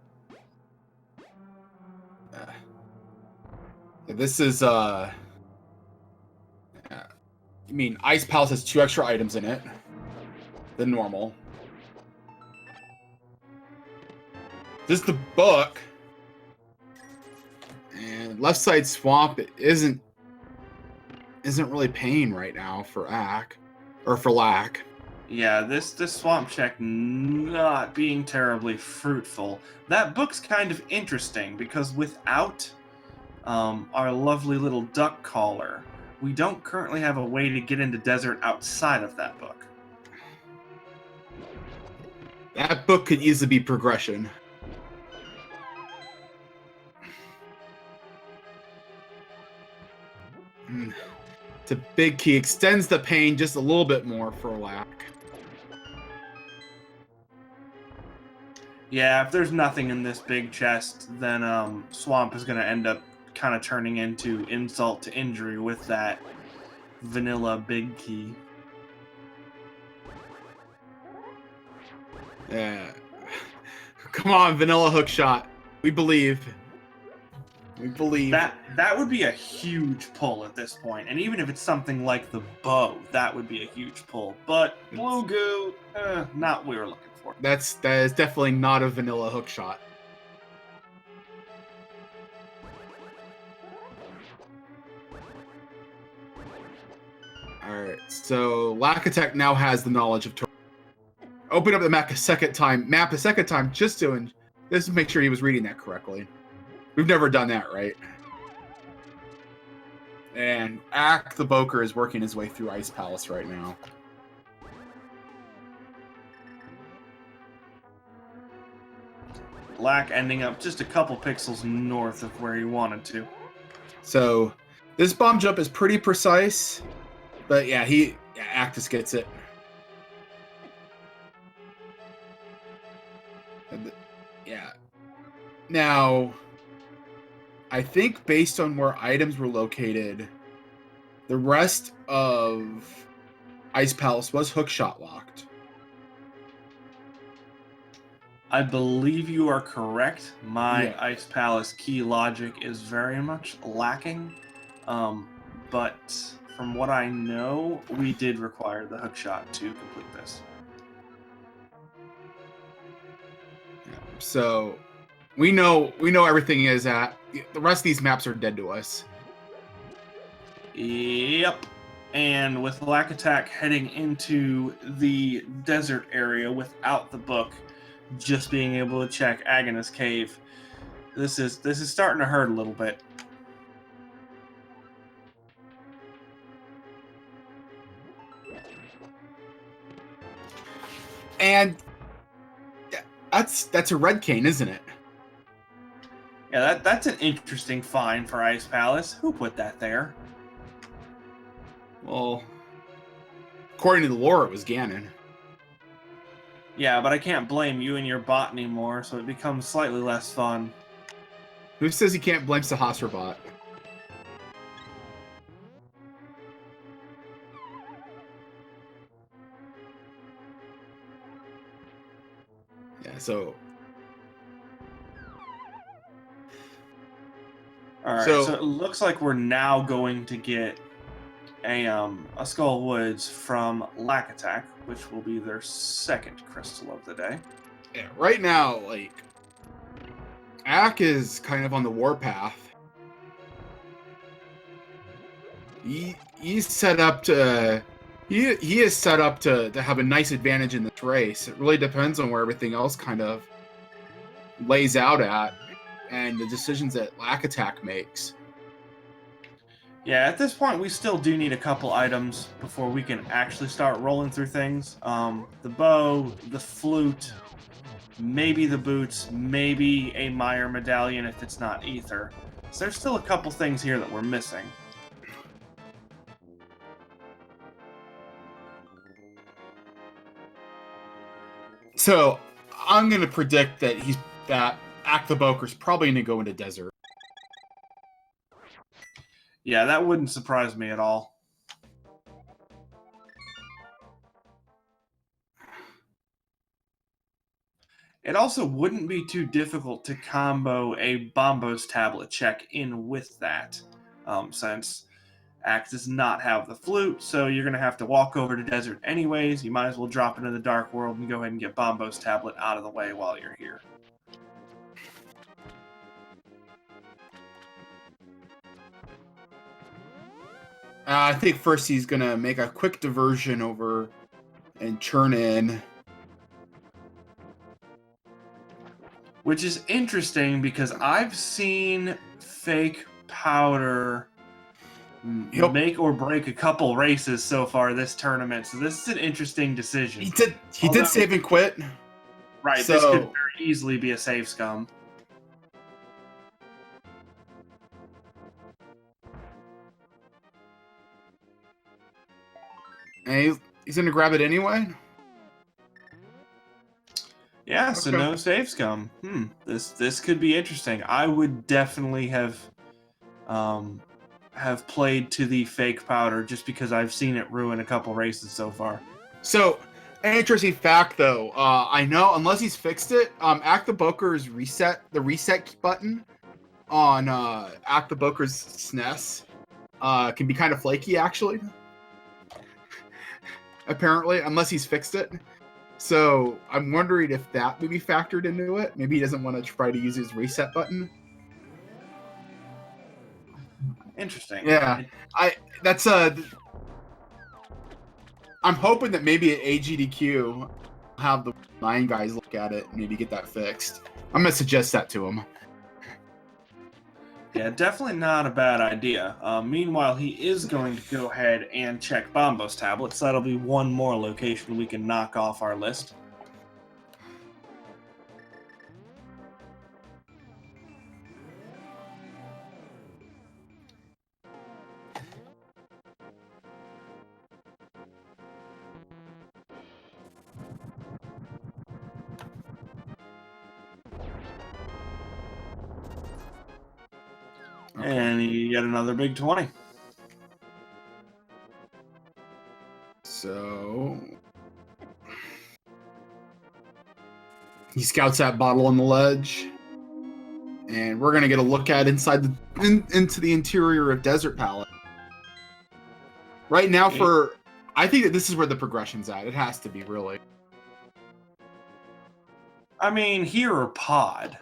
A: This is I mean, Ice Palace has 2 extra items in it than normal. This is the book, and left side Swamp isn't really paying right now for Ack or for Lack.
B: Yeah, this swamp check not being terribly fruitful. That book's kind of interesting because without our lovely little duck caller, we don't currently have a way to get into desert outside of that book.
A: That book could easily be progression. It's a big key. Extends the pain just a little bit more for Lack.
B: Yeah, if there's nothing in this big chest, then Swamp is going to end up kind of turning into insult to injury with that vanilla big key.
A: Yeah. Come on, vanilla hook shot. We believe. We believe.
B: That would be a huge pull at this point. And even if it's something like the bow, that would be a huge pull. But blue goo, not what we were looking for.
A: That is definitely not a vanilla hook shot. Alright, so LackAttack now has the knowledge of open up the map a second time just to make sure he was reading that correctly. We've never done that, right? And Acktheboker is working his way through Ice Palace right now.
B: Lack ending up just a couple pixels north of where he wanted to.
A: So this bomb jump is pretty precise, but yeah, Actus gets it. Yeah. Now, I think based on where items were located, the rest of Ice Palace was hookshot locked.
B: I believe you are correct. My Ice Palace key logic is very much lacking. But from what I know, we did require the hookshot to complete this.
A: So we know everything is at. The rest of these maps are dead to us.
B: Yep. And with LackAttack heading into the desert area without the book, just being able to check Agnes Cave, this is starting to hurt a little bit.
A: And that's a red cane, isn't it?
B: Yeah, that's an interesting find for Ice Palace. Who put that there?
A: Well, according to the lore, it was Ganon.
B: Yeah, but I can't blame you and your bot anymore, so it becomes slightly less fun.
A: Who says you can't blame Sahasrabot? Yeah, so...
B: Alright, so it looks like we're now going to get a Skull Woods from LackAttack, which will be their second crystal of the day.
A: Yeah, right now, like, Ack is kind of on the warpath. He's set up to... He is set up to have a nice advantage in this race. It really depends on where everything else kind of lays out at, and the decisions that LackAttack makes.
B: Yeah, at this point, we still do need a couple items before we can actually start rolling through things. The bow, the flute, maybe the boots, maybe a Meyer medallion if it's not Ether. So there's still a couple things here that we're missing.
A: So I'm going to predict that Acktheboker's probably going to go into desert.
B: Yeah, that wouldn't surprise me at all. It also wouldn't be too difficult to combo a Bombos tablet check in with that, since Axe does not have the flute, so you're going to have to walk over to desert anyways. You might as well drop into the Dark World and go ahead and get Bombos tablet out of the way while you're here.
A: I think first he's going to make a quick diversion over and churn in.
B: Which is interesting because I've seen Fake Powder make or break a couple races so far this tournament, so this is an interesting decision.
A: He did save and quit.
B: Right, so, this could very easily be a save scum.
A: And he's gonna grab it anyway.
B: Yeah, so
A: Okay.
B: no save scum. This could be interesting. I would definitely have played to the fake powder just because I've seen it ruin a couple races so far.
A: So, an interesting fact though, I know unless he's fixed it, Acktheboker's reset button on Acktheboker's SNES can be kind of flaky actually. Apparently, unless he's fixed it. So I'm wondering if that maybe factored into it. Maybe he doesn't want to try to use his reset button.
B: Interesting.
A: Yeah, I'm hoping that maybe at AGDQ have the 9 guys look at it and maybe get that fixed. I'm gonna suggest that to him.
B: Yeah, definitely not a bad idea. Meanwhile, he is going to go ahead and check Bombo's tablets. That'll be one more location we can knock off our list. And you get another big 20.
A: So he scouts that bottle on the ledge, and we're gonna get a look at into the interior of Desert Palette. Right now, I think that this is where the progression's at. It has to be, really.
B: I mean, here or Pod.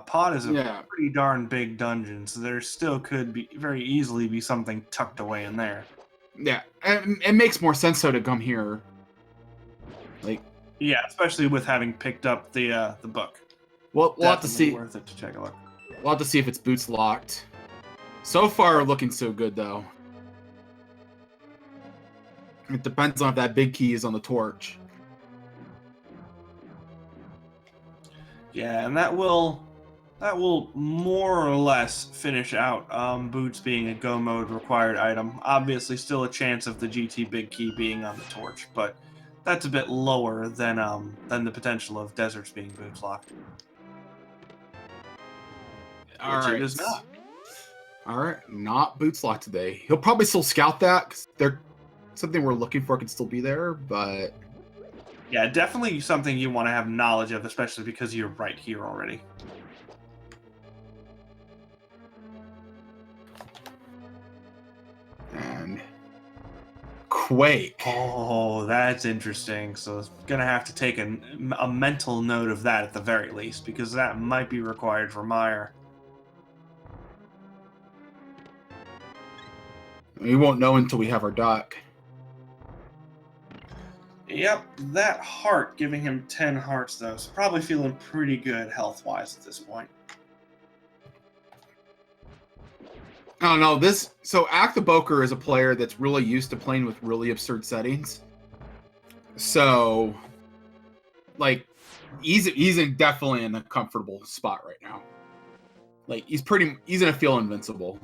B: Pod is a
A: Yeah.
B: pretty darn big dungeon, so there still could be very easily be something tucked away in there.
A: Yeah, and it makes more sense though to come here. Like,
B: yeah, especially with having picked up the book.
A: We'll have to see.
B: Worth it to check a look.
A: We'll have to see if its boots locked. So far, looking so good though. It depends on if that big key is on the torch.
B: Yeah, and that will more or less finish out boots being a go mode required item. Obviously, still a chance of the GT big key being on the torch, but that's a bit lower than the potential of deserts being boots locked.
A: Which
B: it is not.
A: All right, not boots locked today. He'll probably still scout that because they're something we're looking for could still be there, but
B: yeah, definitely something you want to have knowledge of, especially because you're right here already.
A: And Quake.
B: Oh, that's interesting. So it's gonna have to take a mental note of that at the very least, because that might be required for Meyer.
A: We won't know until we have our dock.
B: Yep, that heart giving him 10 hearts though, so probably feeling pretty good health-wise at this point.
A: I don't know, so Acktheboker is a player that's really used to playing with really absurd settings. So, like, he's definitely in a comfortable spot right now. Like, he's gonna feel invincible.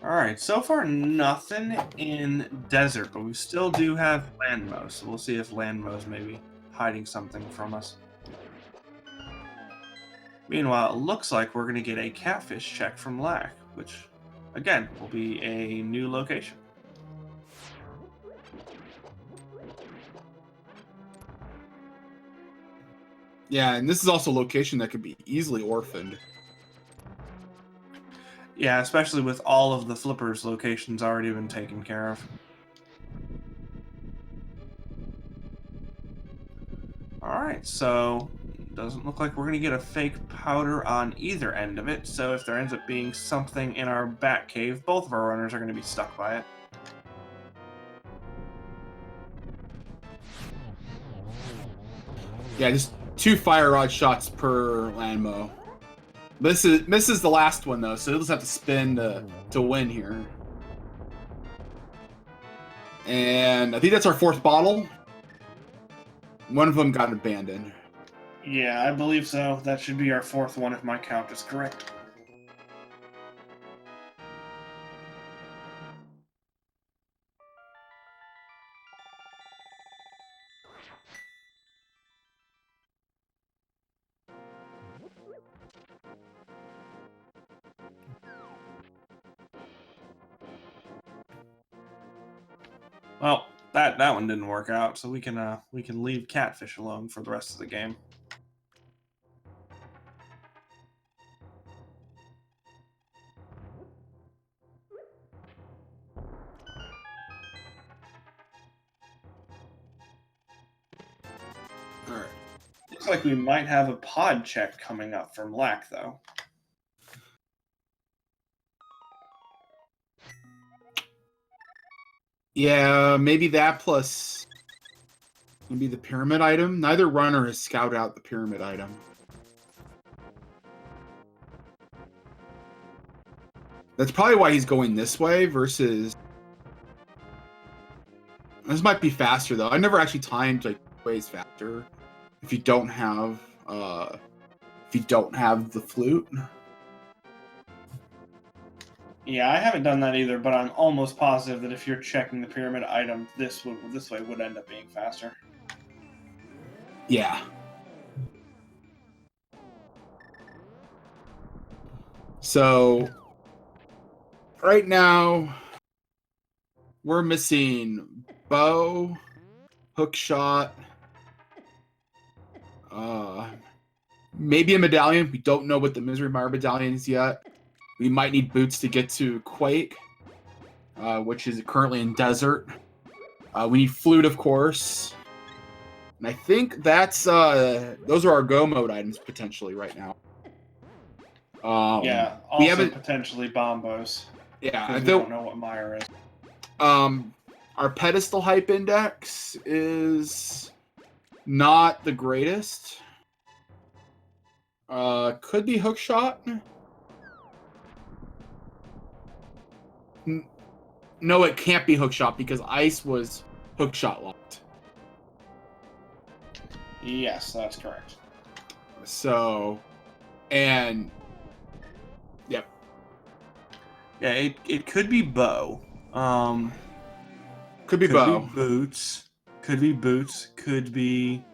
B: Alright, so far nothing in desert, but we still do have Landmo, so we'll see if Landmo's maybe hiding something from us. Meanwhile, it looks like we're going to get a catfish check from Lack, which, again, will be a new location.
A: Yeah, and this is also a location that could be easily orphaned.
B: Yeah, especially with all of the Flippers locations already been taken care of. Alright, so doesn't look like we're going to get a fake powder on either end of it, so if there ends up being something in our bat cave, both of our runners are going to be stuck by it.
A: Yeah, just 2 fire rod shots per Landmo. Misses the last one though, so he'll just have to spin to win here. And I think that's our 4th bottle. One of them got abandoned.
B: Yeah, I believe so. That should be our 4th one if my count is correct. Well, that one didn't work out, so we can leave Catfish alone for the rest of the game.
A: All right.
B: Looks like we might have a pod check coming up from Lack, though.
A: Yeah, maybe that plus maybe the pyramid item. Neither runner has scouted out the pyramid item. That's probably why he's going this way versus... This might be faster, though. I never actually timed, like, ways faster if you don't have the flute.
B: Yeah, I haven't done that either, but I'm almost positive that if you're checking the pyramid item, this way would end up being faster.
A: Yeah. So, right now, we're missing bow, hook shot, maybe a medallion. We don't know what the Misery Mire medallion is yet. We might need boots to get to Quake, which is currently in desert. We need flute, of course. And I think that's those are our go mode items potentially right now.
B: Yeah,
A: we
B: also
A: haven't
B: potentially bombos.
A: Yeah, I
B: Because we don't know what Mire is.
A: Our pedestal hype index is not the greatest. Could be hook shot. No, it can't be hook shot because ice was hook shot locked.
B: Yes, that's correct.
A: So, and yep.
B: Yeah, it could be bow.
A: Could be bow.
B: Be boots. Could be boots. Could be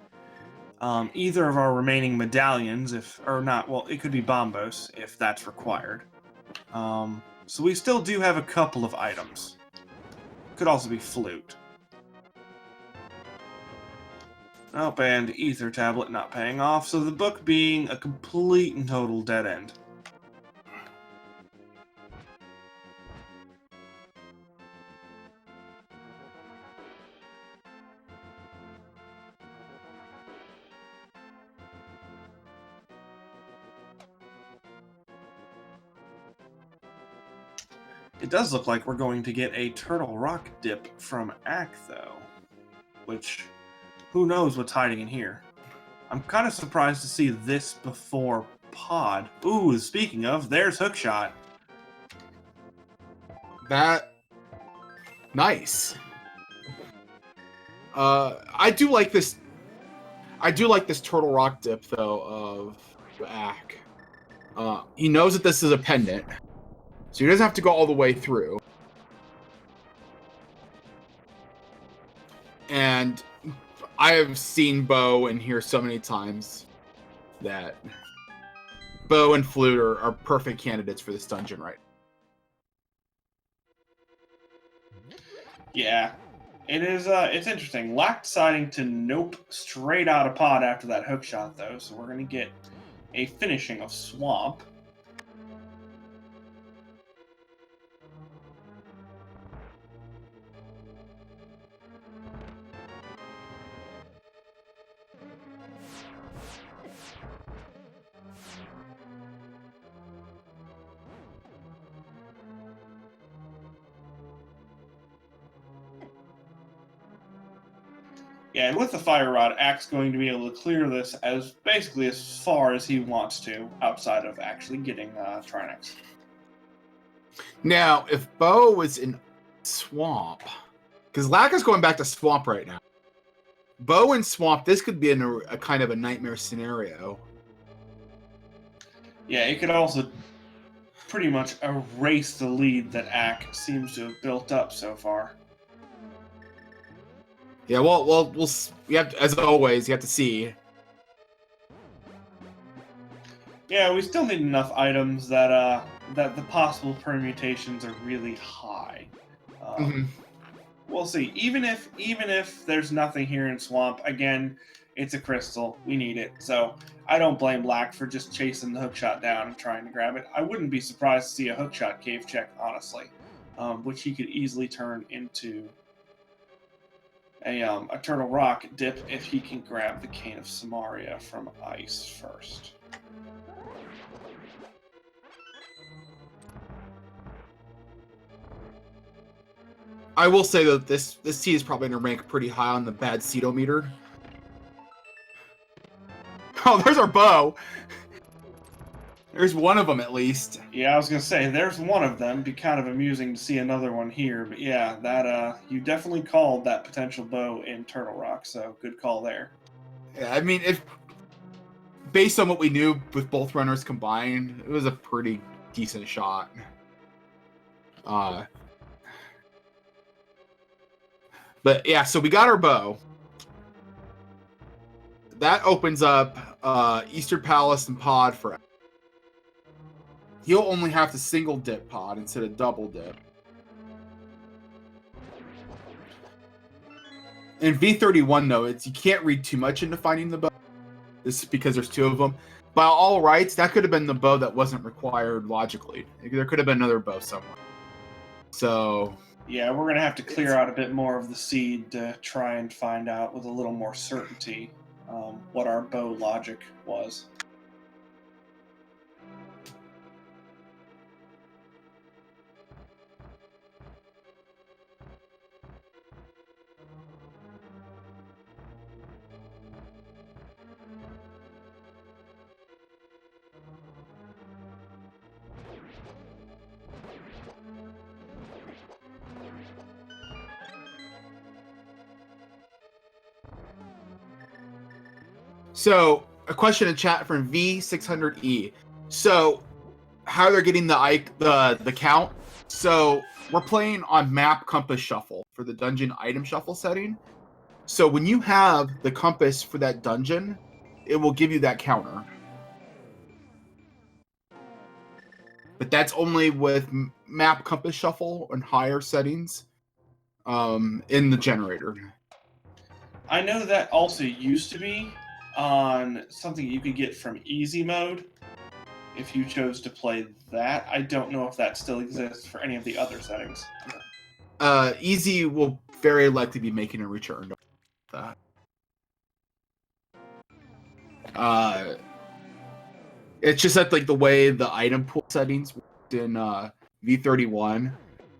B: either of our remaining medallions, it could be bombos if that's required. So we still do have a couple of items. Could also be flute. Oh, and ether tablet not paying off, so the book being a complete and total dead end. It does look like we're going to get a turtle rock dip from Ack, though. Which, who knows what's hiding in here. I'm kind of surprised to see this before pod. Ooh, speaking of, there's hookshot.
A: Nice. I do like this turtle rock dip though of Ack. He knows that this is a pendant, so he doesn't have to go all the way through. And I have seen bow and hear so many times that bow and flute are perfect candidates for this dungeon, right?
B: Yeah, it is. It's interesting. Lack deciding to nope straight out of pod after that hookshot, though, so we're gonna get a finishing of Swamp. Yeah, and with the fire rod, Ack's going to be able to clear this as basically as far as he wants to, outside of actually getting Trinex.
A: Now, if bow was in swamp, Because Lack is going back to Swamp right now. Bo and Swamp, this could be a kind of a nightmare scenario.
B: Yeah, it could also pretty much erase the lead that Ack seems to have built up so far.
A: Yeah, well, we have to, as always, you have to see.
B: Yeah, we still need enough items that that the possible permutations are really high. We'll see. Even if there's nothing here in Swamp, again, it's a crystal. We need it. So I don't blame Lack for just chasing the hookshot down and trying to grab it. I wouldn't be surprised to see a hookshot cave check, honestly, which he could easily turn into a Turtle Rock dip if he can grab the Cane of Samaria from Ice first.
A: I will say that this seed is probably going to rank pretty high on the bad seedometer. Oh, there's our bow. There's one of them at least.
B: Yeah, I was gonna say there's one of them. Be kind of amusing to see another one here, but yeah, that you definitely called that potential bow in Turtle Rock, so good call there.
A: Yeah, I mean, if based on what we knew with both runners combined, it was a pretty decent shot. But yeah, so we got our bow. That opens up Eastern Palace and Pod for him. He'll only have to single dip Pod instead of double dip. In V31 though, you can't read too much into finding the bow. This is because there's two of them. By all rights, that could have been the bow that wasn't required logically. There could have been another bow somewhere. So
B: yeah, we're gonna have to clear out a bit more of the seed to try and find out with a little more certainty what our bow logic was.
A: So, a question in chat from V600E. So, how they're getting the count? So, we're playing on map compass shuffle for the dungeon item shuffle setting. So, when you have the compass for that dungeon, it will give you that counter. But that's only with map compass shuffle and higher settings in the generator.
B: I know that also used to be on something you could get from easy mode if you chose to play that. I don't know if that still exists for any of the other settings.
A: Easy will very likely be making a return to that. It's just that like the way the item pool settings worked in V31,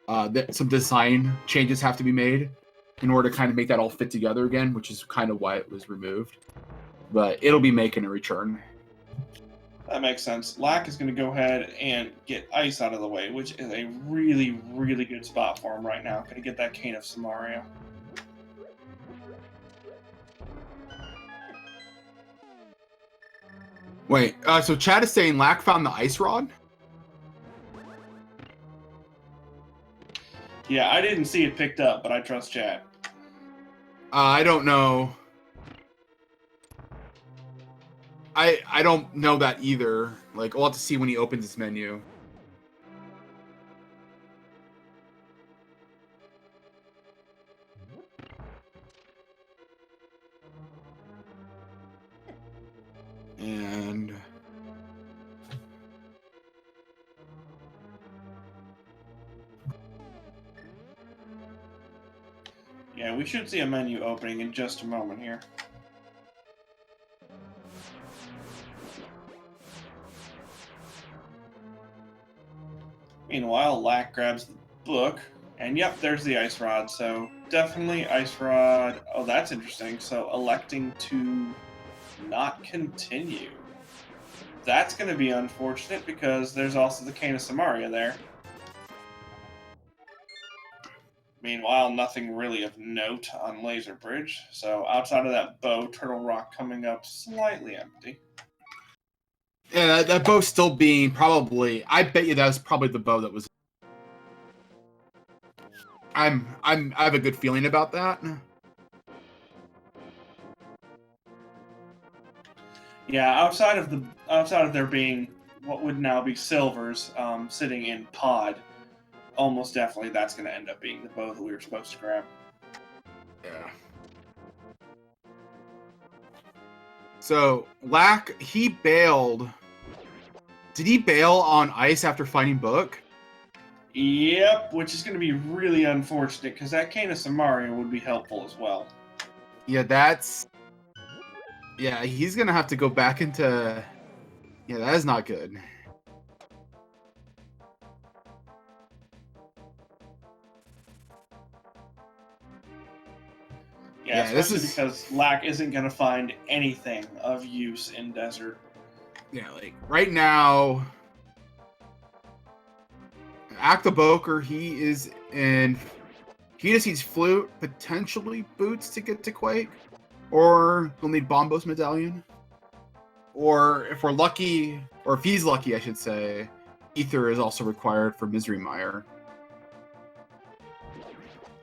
A: that some design changes have to be made in order to kind of make that all fit together again, which is kind of why it was removed. But it'll be making a return.
B: That makes sense. Lack is going to go ahead and get Ice out of the way, which is a really, really good spot for him right now. Going to get that Cane of Samaria.
A: Wait, so Chad is saying Lack found the ice rod?
B: Yeah, I didn't see it picked up, but I trust Chad.
A: I don't know. I don't know that either. Like, we'll have to see when he opens his menu. And
B: yeah, we should see a menu opening in just a moment here. Meanwhile, Lack grabs the book, and yep, there's the ice rod. So definitely ice rod. Oh, that's interesting. So electing to not continue. That's going to be unfortunate because there's also the Cane of Samaria there. Meanwhile, nothing really of note on Laser Bridge. So outside of that bow, Turtle Rock coming up slightly empty.
A: Yeah, that bow still being probably. I bet you that was probably the bow that was. I have a good feeling about that.
B: Yeah, outside of there being what would now be silvers sitting in pod, almost definitely that's going to end up being the bow that we were supposed to grab.
A: Yeah. So Lack, he bailed. Did he bail on ice after finding book?
B: Yep, which is going to be really unfortunate because that Cane of Samaria would be helpful as well.
A: Yeah, that's. Yeah, he's gonna have to go back into. Yeah, that is not good.
B: Yeah, especially because Lack isn't going to find anything of use in desert.
A: Yeah, like right now, Acktheboker, he is in. He just needs flute, potentially boots to get to Quake, or he'll need Bombos Medallion, or if we're lucky, or if he's lucky, I should say, Ether is also required for Misery Mire.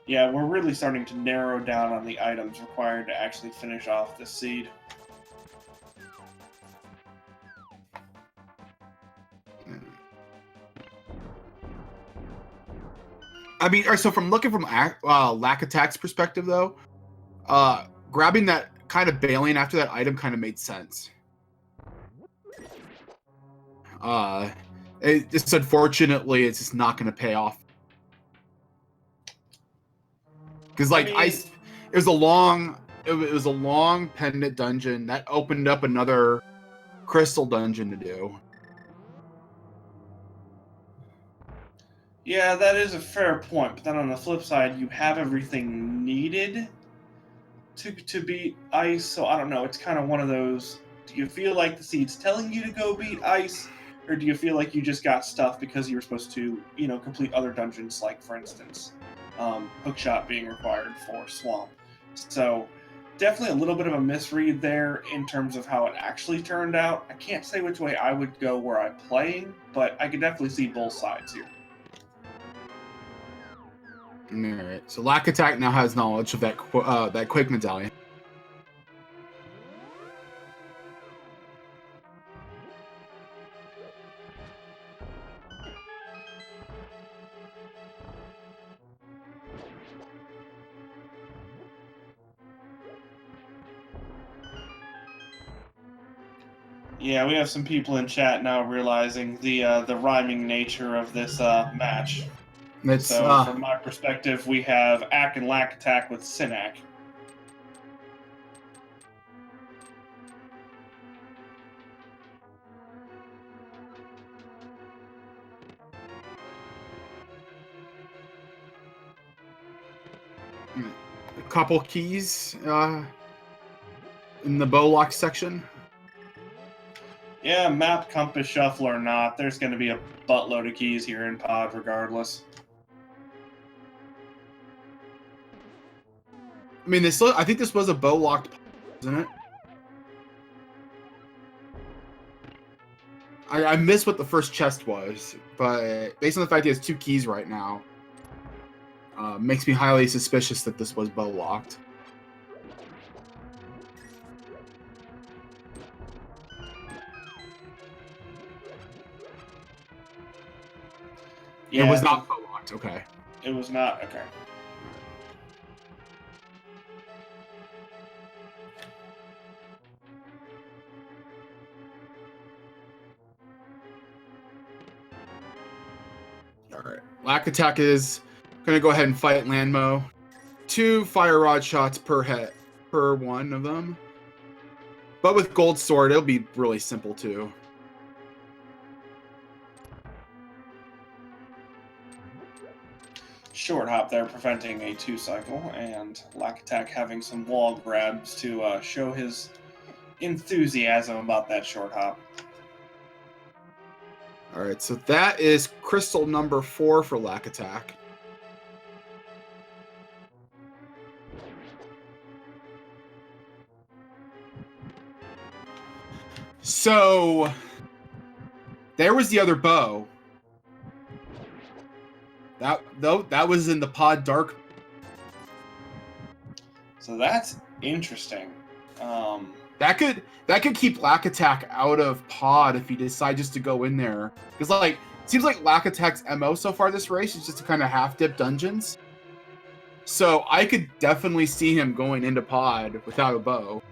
B: Yeah, we're really starting to narrow down on the items required to actually finish off this seed.
A: I mean, so from looking from LackAttack's perspective, though, grabbing that kind of bailing after that item kind of made sense. It just unfortunately, it's just not going to pay off. Because like it was a long pendant dungeon that opened up another crystal dungeon to do.
B: Yeah, that is a fair point. But then on the flip side, you have everything needed to beat ice. So I don't know. It's kind of one of those. Do you feel like the seed's telling you to go beat ice, or do you feel like you just got stuff because you were supposed to, complete other dungeons, like for instance, hookshot being required for swamp? So definitely a little bit of a misread there in terms of how it actually turned out. I can't say which way I would go were I playing, but I could definitely see both sides here.
A: Alright, so LackAttack now has knowledge of that Quake Medallion.
B: Yeah, we have some people in chat now realizing the rhyming nature of this match. So from my perspective, we have Ack and LackAttack with Synack.
A: A couple keys in the bow lock section.
B: Yeah, map, compass, shuffle or not, there's going to be a buttload of keys here in pod regardless.
A: I mean, I think this was a bow locked, isn't it? I missed what the first chest was, but based on the fact he has 2 keys right now, makes me highly suspicious that this was bow locked. Yeah, it was not bow locked. Okay.
B: It was not. Okay.
A: All right. LackAttack is gonna go ahead and fight Landmo. 2 fire rod shots per hit per one of them. But with Gold Sword, it'll be really simple too.
B: Short hop there, preventing a 2-cycle, and LackAttack having some wall grabs to show his enthusiasm about that short hop.
A: All right, so that is crystal number 4 for LackAttack. So there was the other bow. That was in the pod dark.
B: So that's interesting.
A: That could keep LackAttack out of pod if he decides just to go in there. Because like it seems like LackAttack's MO so far this race is just to kind of half dip dungeons. So I could definitely see him going into pod without a bow.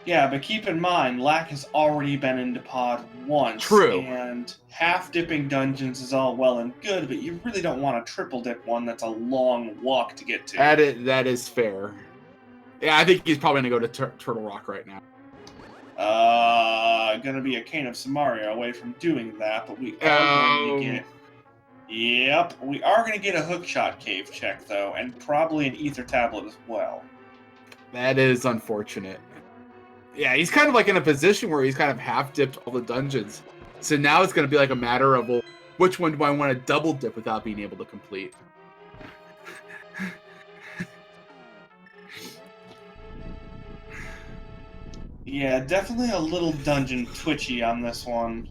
B: Yeah, but keep in mind, Lack has already been into pod once.
A: True.
B: And half-dipping dungeons is all well and good, but you really don't want to triple-dip one that's a long walk to get to.
A: That is fair. Yeah, I think he's probably going to go to Turtle Rock right now.
B: Gonna be a Cane of Samaria away from doing that, but we are going to get... Yep, we are going to get a Hookshot Cave check, though, and probably an Ether Tablet as well.
A: That is unfortunate. Yeah, he's kind of like in a position where he's kind of half-dipped all the dungeons. So now it's going to be like a matter of, well, which one do I want to double dip without being able to complete?
B: Yeah, definitely a little dungeon twitchy on this one.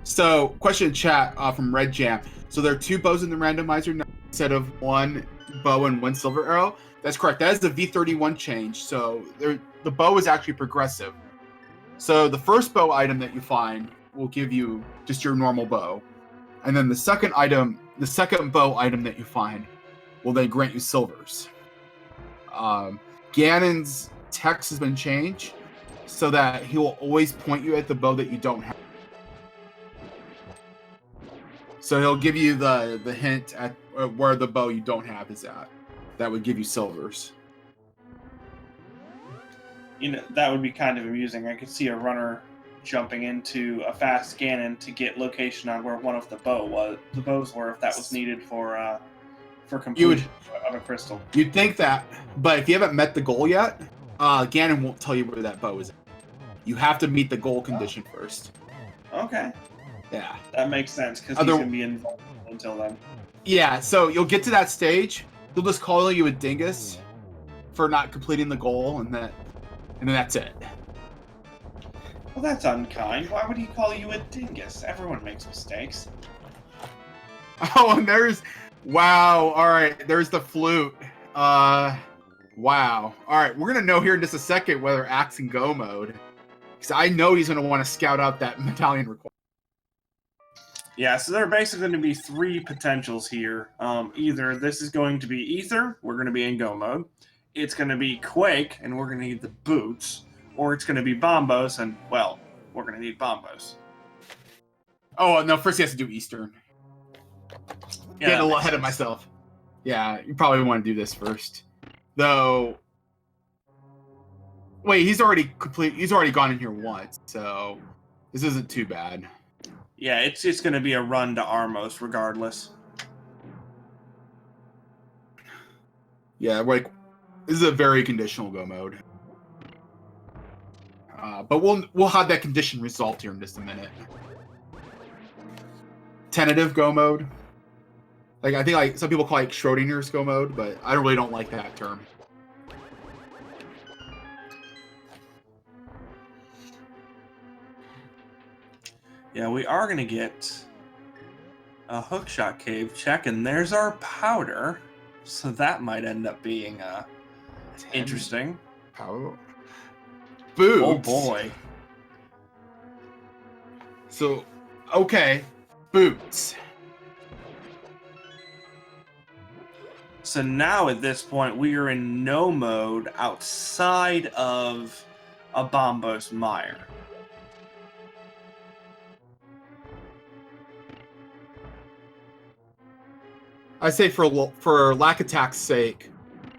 A: So, question in chat from Red Jam. So there are 2 bows in the randomizer now instead of 1 bow and 1 silver arrow? That's correct. That is the V31 change. So the bow is actually progressive. So the first bow item that you find will give you just your normal bow. And then the second bow item that you find will then grant you silvers. Ganon's text has been changed so that he will always point you at the bow that you don't have. So he'll give you the hint at where the bow you don't have is at. That would give you silvers.
B: You know, that would be kind of amusing. I could see a runner jumping into a fast Ganon to get location on where one of the bows were, if that was needed for completion of a crystal.
A: You'd think that, but if you haven't met the goal yet, Ganon won't tell you where that bow is at. You have to meet the goal condition first.
B: Okay.
A: Yeah.
B: That makes sense, because he's going to be involved until then. Yeah,
A: so you'll get to that stage, he'll just call you a dingus for not completing the goal, and then that's it.
B: Well, that's unkind. Why would he call you a dingus? Everyone makes mistakes.
A: Oh, and wow, alright, there's the flute. Wow. Alright, we're going to know here in just a second whether Axe can go mode. Because I know he's going to want to scout out that medallion requirement.
B: Yeah, so there are basically going to be 3 potentials here. Either this is going to be Ether, we're going to be in go mode. It's going to be Quake, and we're going to need the boots. Or it's going to be Bombos, and, well, we're going to need Bombos.
A: Oh, no, first he has to do Eastern.
B: Yeah,
A: getting a little ahead of myself. Yeah, you probably want to do this first. Though, wait, he's already gone in here once, so this isn't too bad.
B: Yeah, it's going to be a run to Armos regardless.
A: Yeah, like, this is a very conditional go mode. But we'll have that condition result here in just a minute. Tentative go mode. Like, I think like some people call it Schrodinger's go mode, but I really don't like that term.
B: Yeah, we are going to get a Hookshot Cave check, and there's our powder. So that might end up being interesting.
A: Powder? Boots.
B: Oh, boy.
A: So, okay. Boots.
B: So now at this point, we are in no mode outside of a Bombos Mire.
A: I say for LackAttack's sake,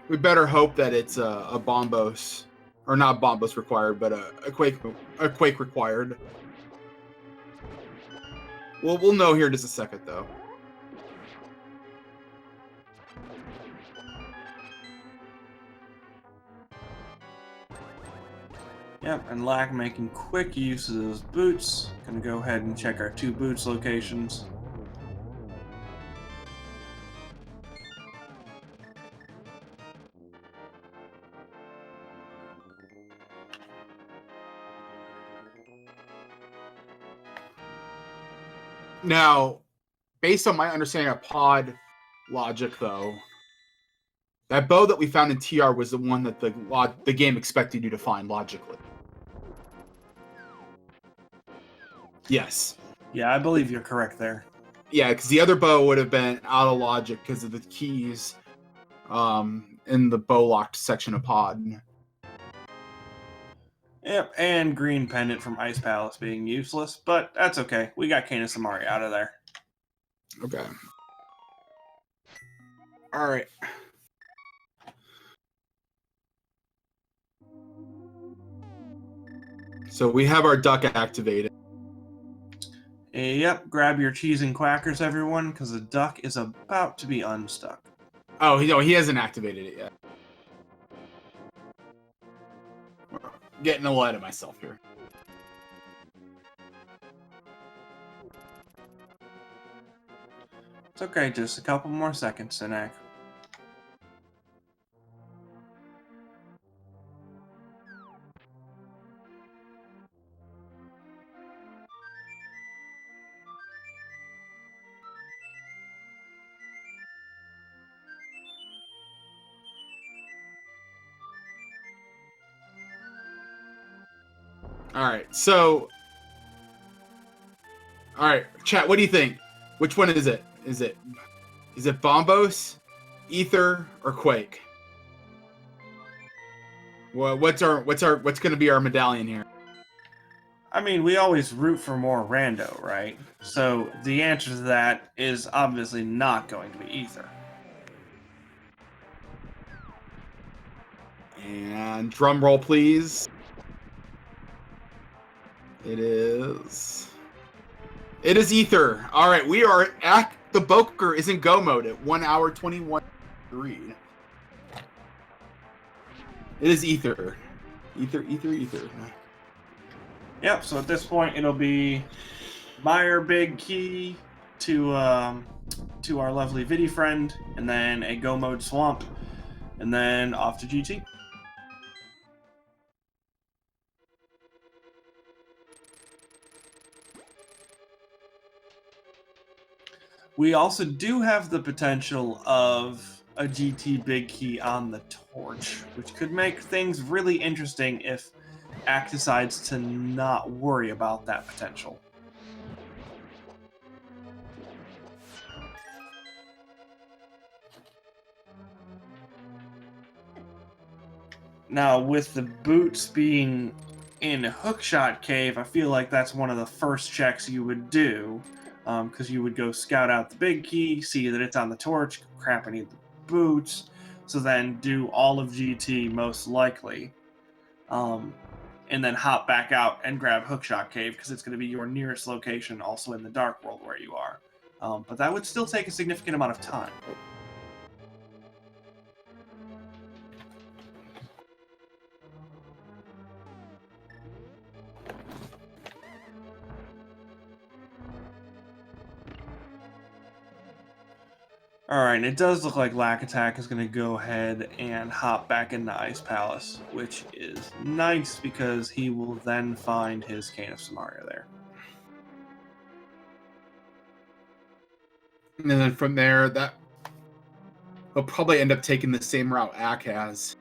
A: we better hope that it's a Bombos, or not Bombos required, but a Quake required. We'll know here in just a second, though.
B: Yep, and Lack making quick use of those boots. Gonna go ahead and check our 2 boots locations.
A: Now, based on my understanding of pod logic, though, that bow that we found in TR was the one that the game expected you to find logically. Yes.
B: Yeah, I believe you're correct there.
A: Yeah, because the other bow would have been out of logic because of the keys in the bow locked section of pod.
B: Yep, and green pendant from Ice Palace being useless, but that's okay. We got Kana Samari out of there.
A: Okay. All right. So we have our duck activated.
B: Yep, grab your cheese and quackers, everyone, because the duck is about to be unstuck.
A: Oh, he hasn't activated it yet. Getting ahead of myself here.
B: It's okay, just a couple more seconds, Sinak.
A: All right. So, all right, chat. What do you think? Which one is it? Is it Bombos, Ether, or Quake? Well, what's going to be our medallion here?
B: I mean, we always root for more rando, right? So the answer to that is obviously not going to be Ether.
A: And drum roll, please. It is Ether. All right, we are at the Boker is in go mode at 1 hour 21:03. It is Ether. Ether.
B: Yep, so at this point it'll be Meyer Big Key to our lovely Vidi friend, and then a Go Mode Swamp, and then off to GT. We also do have the potential of a GT Big Key on the torch, which could make things really interesting if Ack decides to not worry about that potential. Now, with the boots being in Hookshot Cave, I feel like that's one of the first checks you would do, because you would go scout out the big key, see that it's on the torch, crap, I need the boots, so then do all of GT most likely, and then hop back out and grab Hookshot Cave, because it's going to be your nearest location, also in the Dark World where you are. But that would still take a significant amount of time. Alright, and it does look like LackAttack is going to go ahead and hop back into Ice Palace, which is nice because he will then find his Cane of Samaria there.
A: And then from there, that he'll probably end up taking the same route Ack has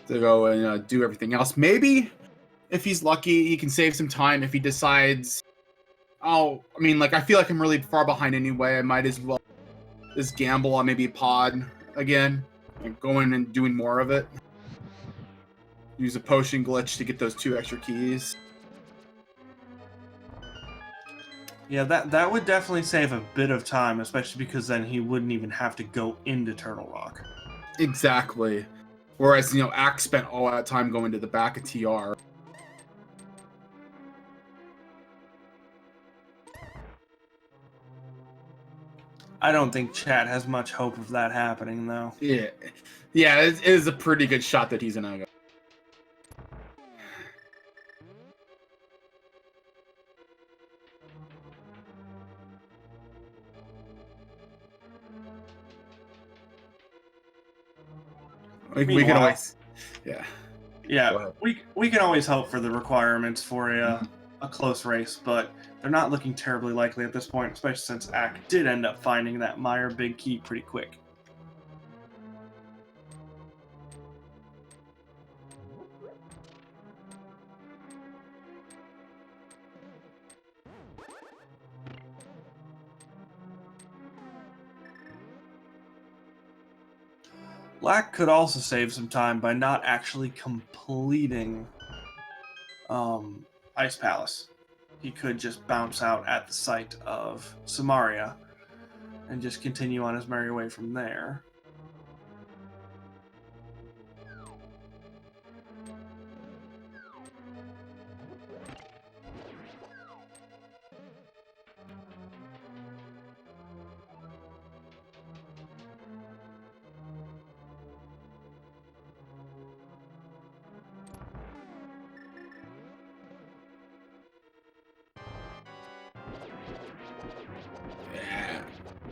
A: to go and do everything else. Maybe if he's lucky, he can save some time if he decides. Oh, I mean, like I feel like I'm really far behind anyway. I might as well just gamble on maybe pod again and going and doing more of it. Use a potion glitch to get those 2 extra keys.
B: Yeah, that would definitely save a bit of time, especially because then he wouldn't even have to go into Turtle Rock.
A: Exactly. Whereas, Ack spent all that time going to the back of TR.
B: I don't think chat has much hope of that happening, though.
A: Yeah, it is a pretty good shot that he's gonna go. We can always, yeah.
B: Yeah, we can always hope for the requirements for you. a close race, but they're not looking terribly likely at this point, especially since Ack did end up finding that Meyer big key pretty quick. Lack could also save some time by not actually completing Ice Palace. He could just bounce out at the site of Samaria and just continue on his merry way from there.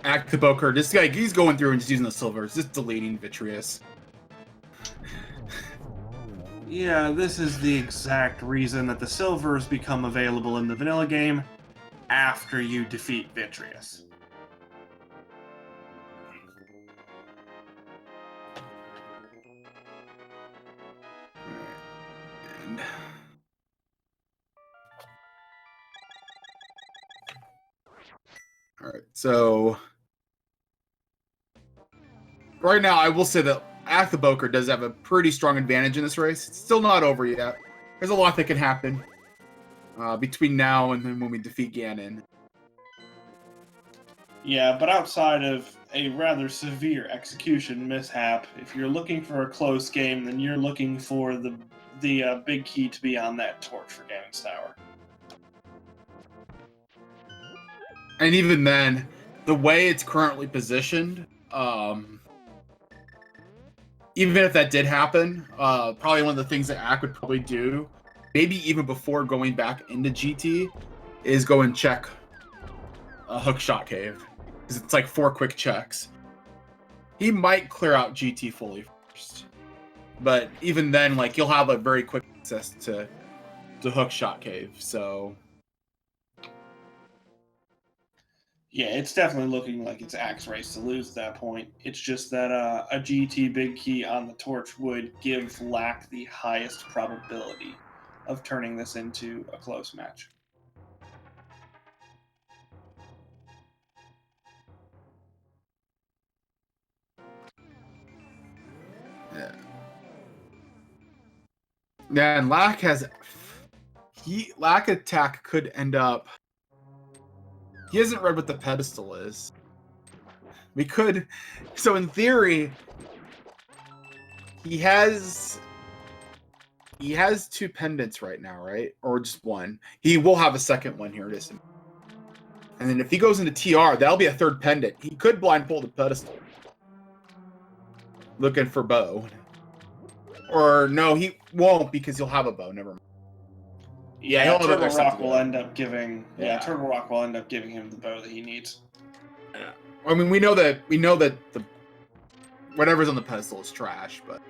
A: Acktheboker, this guy, he's going through and just using the silvers, just deleting Vitreous.
B: Yeah, this is the exact reason that the silvers become available in the vanilla game after you defeat Vitreous.
A: And all right, so right now I will say that Acktheboker does have a pretty strong advantage in this race. It's still not over yet. There's a lot that can happen between now and then when we defeat Ganon.
B: Yeah, but outside of a rather severe execution mishap, if you're looking for a close game, then you're looking for the big key to be on that torch for Ganon's Tower.
A: And even then, the way it's currently positioned, even if that did happen, probably one of the things that Ack would probably do, maybe even before going back into GT, is go and check a Hookshot Cave. Because it's like 4 quick checks. He might clear out GT fully first. But even then, like, you'll have a very quick access to Hookshot Cave, so...
B: Yeah, it's definitely looking like it's Ack's race to lose at that point. It's just that a GT big key on the torch would give Lack the highest probability of turning this into a close match.
A: Yeah. Yeah, and Lack has... LackAttack could end up... He hasn't read what the pedestal is. We could... So in theory, he has 2 pendants right now, right? Or just 1. He will have a second one here. And then if he goes into TR, that'll be a 3rd pendant. He could blind pull the pedestal. Looking for bow. Or no, he won't because he'll have a bow. Never mind.
B: Yeah, Turtle Rock will end up giving. Yeah, Turtle Rock will end up giving him the bow that he needs.
A: Yeah. I mean, we know that the whatever's on the pedestal is trash, but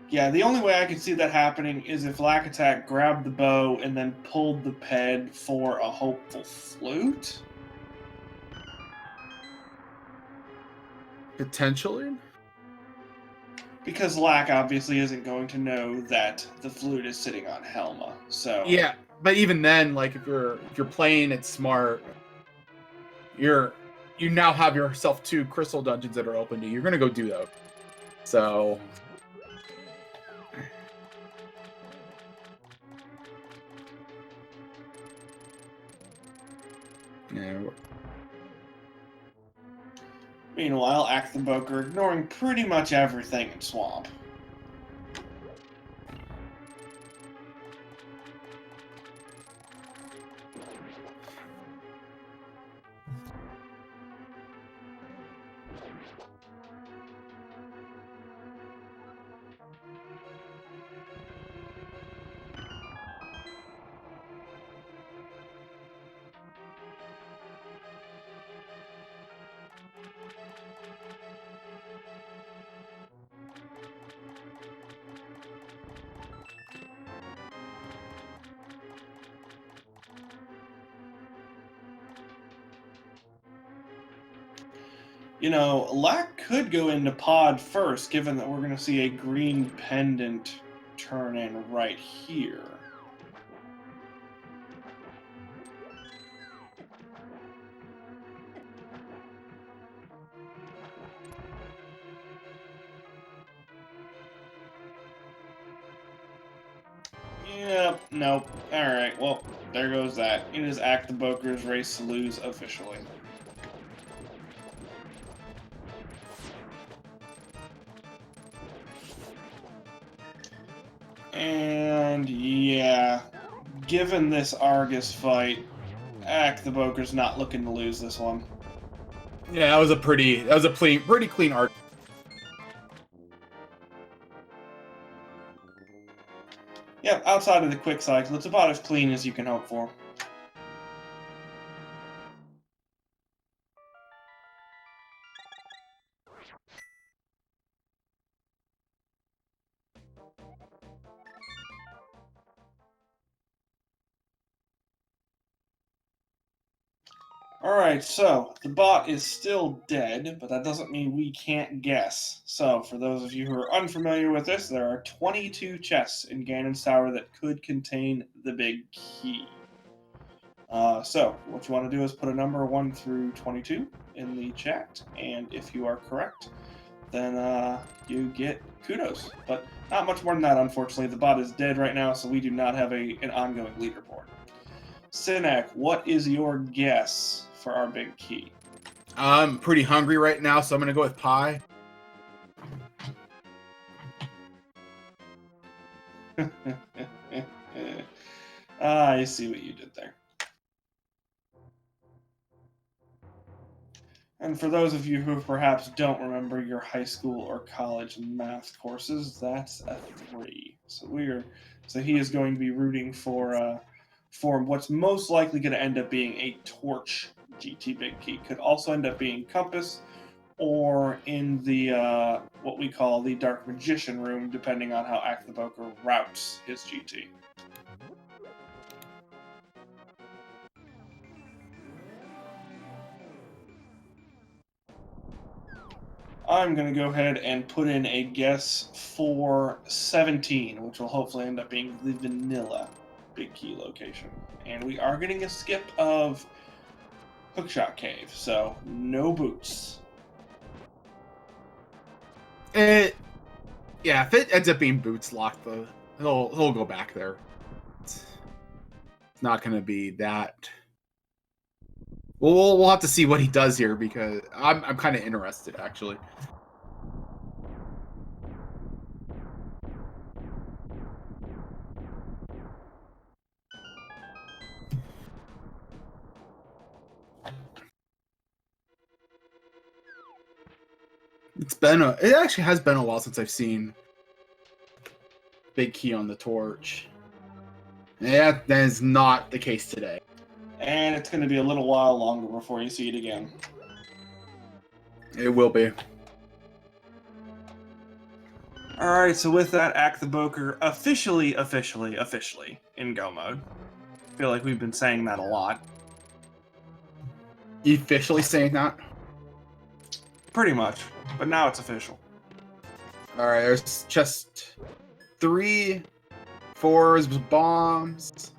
B: yeah, the only way I could see that happening is if LackAttack grabbed the bow and then pulled the ped for a hopeful flute.
A: Potentially.
B: Because Lack obviously isn't going to know that the flute is sitting on Helma, so...
A: Yeah, but even then, like, if you're playing it smart, you now have yourself 2 crystal dungeons that are open to you. You're gonna go do those. So... Yeah.
B: Meanwhile, Acktheboker ignoring pretty much everything in Swamp. You know, Lack could go into pod first, given that we're going to see a green pendant turn in right here. Yep, nope. Alright, well, there goes that. It is Acktheboker's race to lose officially. And yeah, given this Argus fight, Acktheboker's not looking to lose this one.
A: Yeah, that was a pretty clean arc.
B: Yeah, outside of the quick cycle, it's about as clean as you can hope for. Alright, so the bot is still dead, but that doesn't mean we can't guess. So, for those of you who are unfamiliar with this, there are 22 chests in Ganon's Tower that could contain the big key. So, what you want to do is put a number 1 through 22 in the chat, and if you are correct, then you get kudos. But not much more than that, unfortunately. The bot is dead right now, so we do not have an ongoing leaderboard. Sinek, what is your guess for our big key?
A: I'm pretty hungry right now, so I'm gonna go with pie.
B: I see what you did there. And for those of you who perhaps don't remember your high school or college math courses, that's a 3. So he is going to be rooting for what's most likely going to end up being a torch GT big key. Could also end up being compass, or in the what we call the Dark Magician room, depending on how Acktheboker routes his GT. I'm going to go ahead and put in a guess for 17, which will hopefully end up being the vanilla big key location. And we are getting a skip of Hookshot Cave, so no boots.
A: Yeah, if it ends up being boots locked, though, he'll go back there. It's not gonna be that. We'll have to see what he does here, because I'm kind of interested, actually. It actually has been a while since I've seen big key on the torch. Yeah, that is not the case today.
B: And it's going to be a little while longer before you see it again.
A: It will be.
B: Alright, so with that, Acktheboker officially in go mode. I feel like we've been saying that a lot.
A: You officially saying that?
B: Pretty much, but now it's official.
A: Alright, there's just 3, 4 is bombs,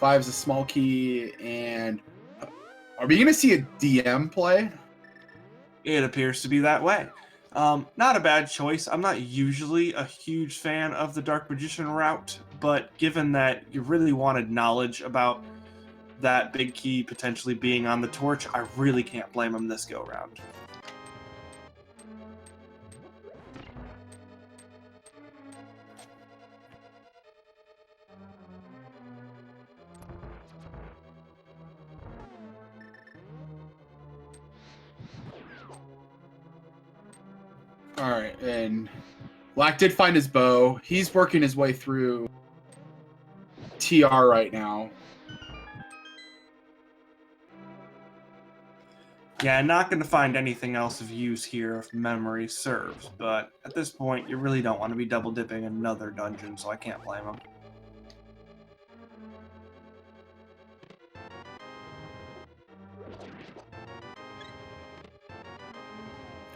A: 5 is a small key, and are we gonna see a DM play?
B: It appears to be that way. Not a bad choice. I'm not usually a huge fan of the Dark Magician route, but given that you really wanted knowledge about that big key potentially being on the torch, I really can't blame him this go round.
A: Alright, and Black did find his bow. He's working his way through TR right now.
B: Yeah, not going to find anything else of use here if memory serves, but at this point, you really don't want to be double dipping another dungeon, so I can't blame him.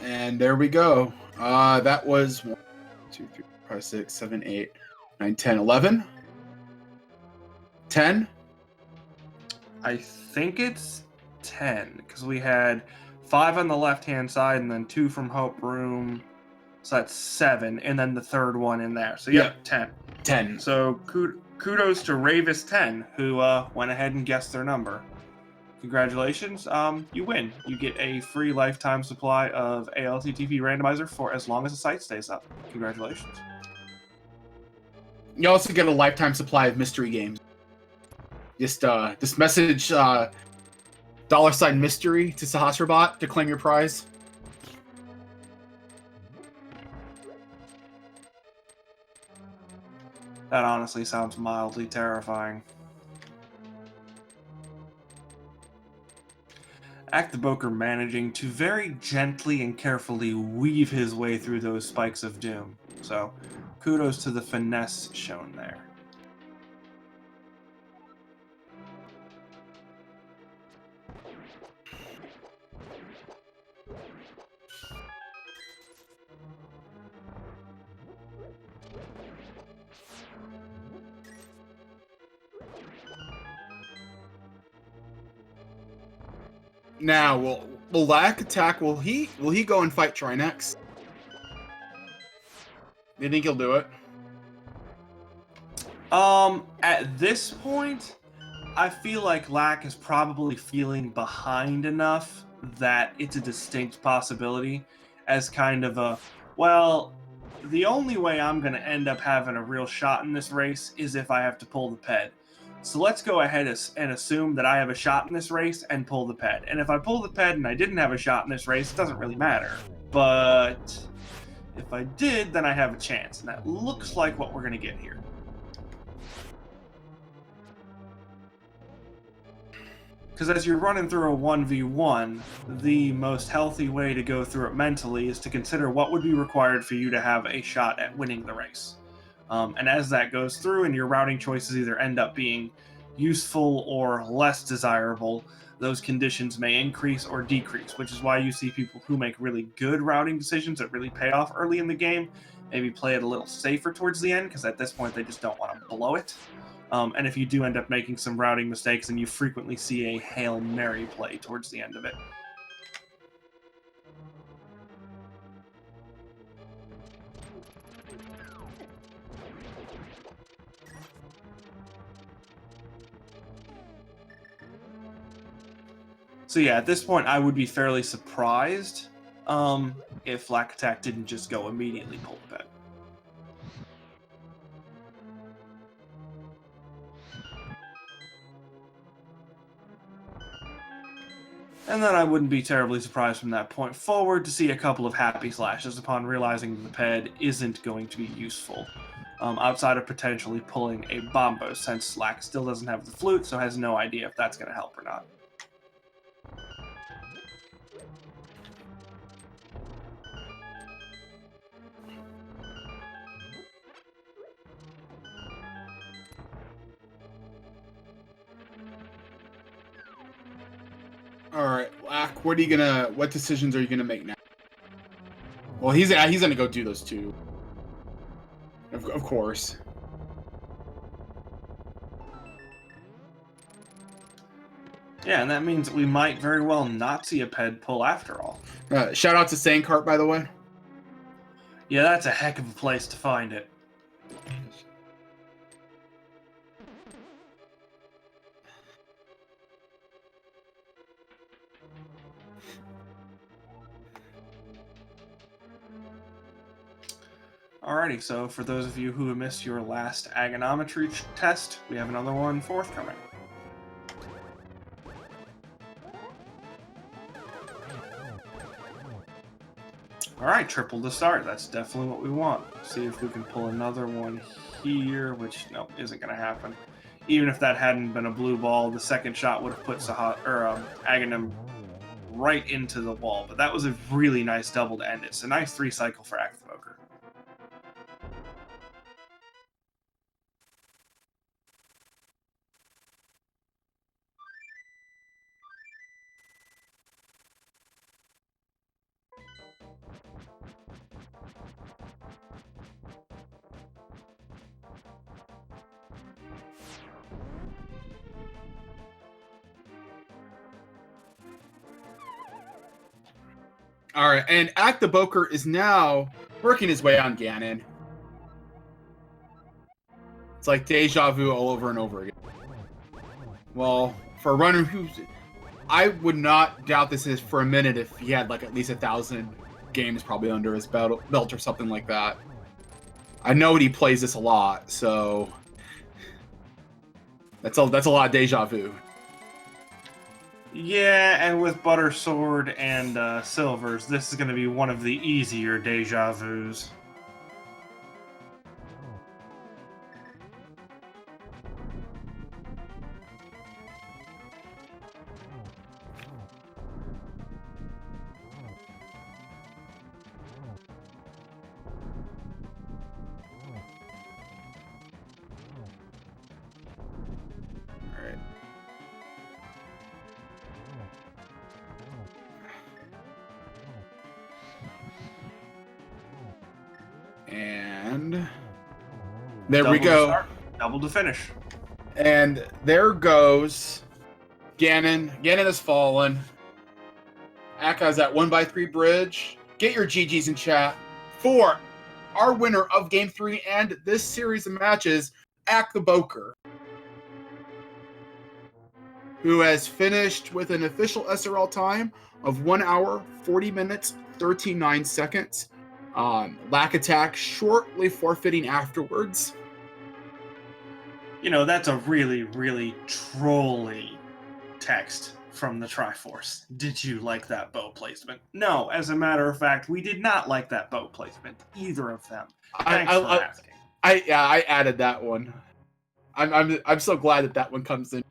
A: And there we go. That was 1, 2, 3, 4, 5, 6, 7, 8, 9, 10, 11. 10.
B: I think it's 10 because we had 5 on the left-hand side and then 2 from Hope Room. So that's 7, and then the third one in there. So yep, 10.
A: 10.
B: So kudos to Ravis10, who went ahead and guessed their number. Congratulations, you win. You get a free lifetime supply of ALTTP Randomizer for as long as the site stays up. Congratulations.
A: You also get a lifetime supply of mystery games. Just message $mystery to Sahasrabot to claim your prize.
B: That honestly sounds mildly terrifying. Acktheboker managing to very gently and carefully weave his way through those spikes of doom. So, kudos to the finesse shown there.
A: Now, will LackAttack, will he go and fight Trinex? Do you think he'll do it?
B: At this point, I feel like Lack is probably feeling behind enough that it's a distinct possibility as kind of a, well, the only way I'm going to end up having a real shot in this race is if I have to pull the ped. So let's go ahead and assume that I have a shot in this race and pull the ped. And if I pull the ped and I didn't have a shot in this race, it doesn't really matter. But if I did, then I have a chance. And that looks like what we're going to get here. Because as you're running through a 1v1, the most healthy way to go through it mentally is to consider what would be required for you to have a shot at winning the race. And as that goes through and your routing choices either end up being useful or less desirable, those conditions may increase or decrease, which is why you see people who make really good routing decisions that really pay off early in the game maybe play it a little safer towards the end, because at this point they just don't want to blow it. And if you do end up making some routing mistakes, then you frequently see a Hail Mary play towards the end of it. So yeah, at this point I would be fairly surprised if LackAttack didn't just go immediately pull the ped. And then I wouldn't be terribly surprised from that point forward to see a couple of happy slashes upon realizing the ped isn't going to be useful, outside of potentially pulling a Bombo, since Slack still doesn't have the flute, so has no idea if that's going to help or not.
A: All right, Lack, what decisions are you gonna make now? Well, he's gonna go do those two. Of course.
B: Yeah, and that means we might very well not see a ped pull after all.
A: Shout out to Sandcart, by the way.
B: Yeah, that's a heck of a place to find it. Alrighty, so for those of you who missed your last agonometry test, we have another one forthcoming. Alright, triple to start. That's definitely what we want. See if we can pull another one here, which, no, isn't going to happen. Even if that hadn't been a blue ball, the second shot would have put Aghanim right into the wall. But that was a really nice double to end it. It's a nice 3-cycle for Acktheboker.
A: All right, and Acktheboker is now working his way on Ganon. It's like deja vu all over and over again. Well, for a runner who's... I would not doubt this is for a minute if he had like at least 1,000 games probably under his belt or something like that. I know he plays this a lot, so... That's a lot of deja vu.
B: Yeah, and with Butter Sword and Silvers, this is going to be one of the easier deja vus.
A: And there we go.
B: Start, double to finish.
A: And there goes Ganon. Ganon has fallen. Akka's at 1x3 bridge. Get your GGs in chat for our winner of Game 3 and this series of matches, Acktheboker, who has finished with an official SRL time of 1 hour, 40 minutes, 39 seconds. LackAttack shortly forfeiting afterwards.
B: You know, that's a really, really trolly text from the Triforce. Did you like that bow placement? No, as a matter of fact, we did not like that bow placement. Either of them. Thanks for asking.
A: I added that one. I'm so glad that one comes in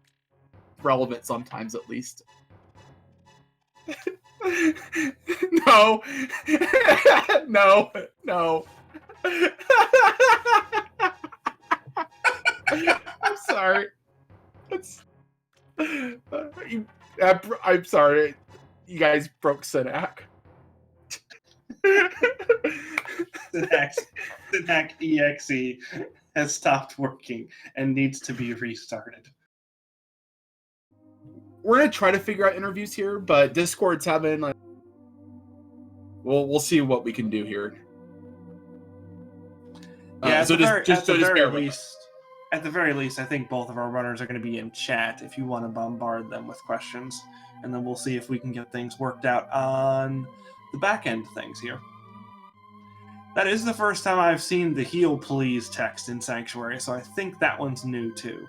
A: relevant sometimes at least. No. No. I'm sorry. I'm sorry. You guys broke Synac.
B: Synac EXE has stopped working and needs to be restarted.
A: We're gonna try to figure out interviews here, but Discord's having like... We'll see what we can do here.
B: Yeah, at the very least, I think both of our runners are going to be in chat if you want to bombard them with questions, and then we'll see if we can get things worked out on the back end things here. That is the first time I've seen the heal please text in Sanctuary, so I think that one's new too.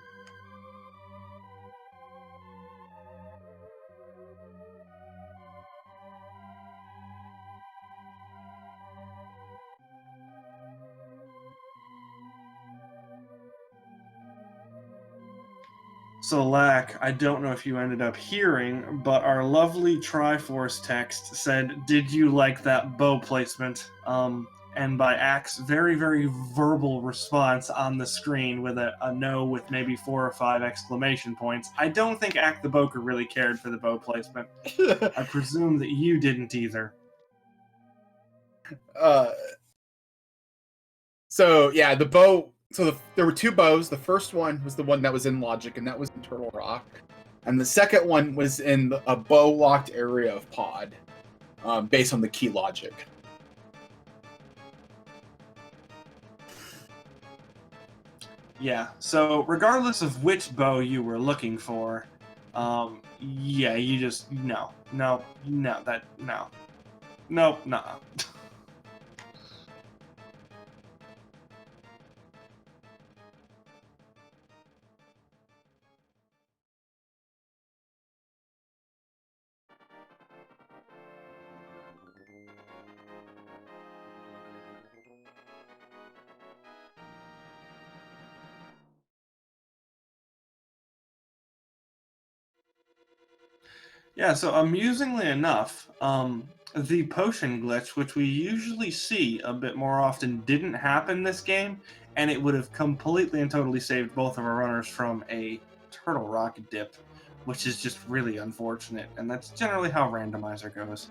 B: So, Lack, I don't know if you ended up hearing, but our lovely Triforce text said, "Did you like that bow placement?" And by Ack's very, very verbal response on the screen with a no with maybe 4 or 5 exclamation points, I don't think Acktheboker really cared for the bow placement. I presume that you didn't either.
A: So, yeah, the bow... So there were 2 bows. The first one was the one that was in Logic, and that was in Turtle Rock. And the second one was in a bow-locked area of Pod, based on the key logic.
B: Yeah, so regardless of which bow you were looking for, yeah, you just... No. Yeah, so amusingly enough, the potion glitch, which we usually see a bit more often, didn't happen this game, and it would have completely and totally saved both of our runners from a Turtle Rock dip, which is just really unfortunate, and that's generally how Randomizer goes.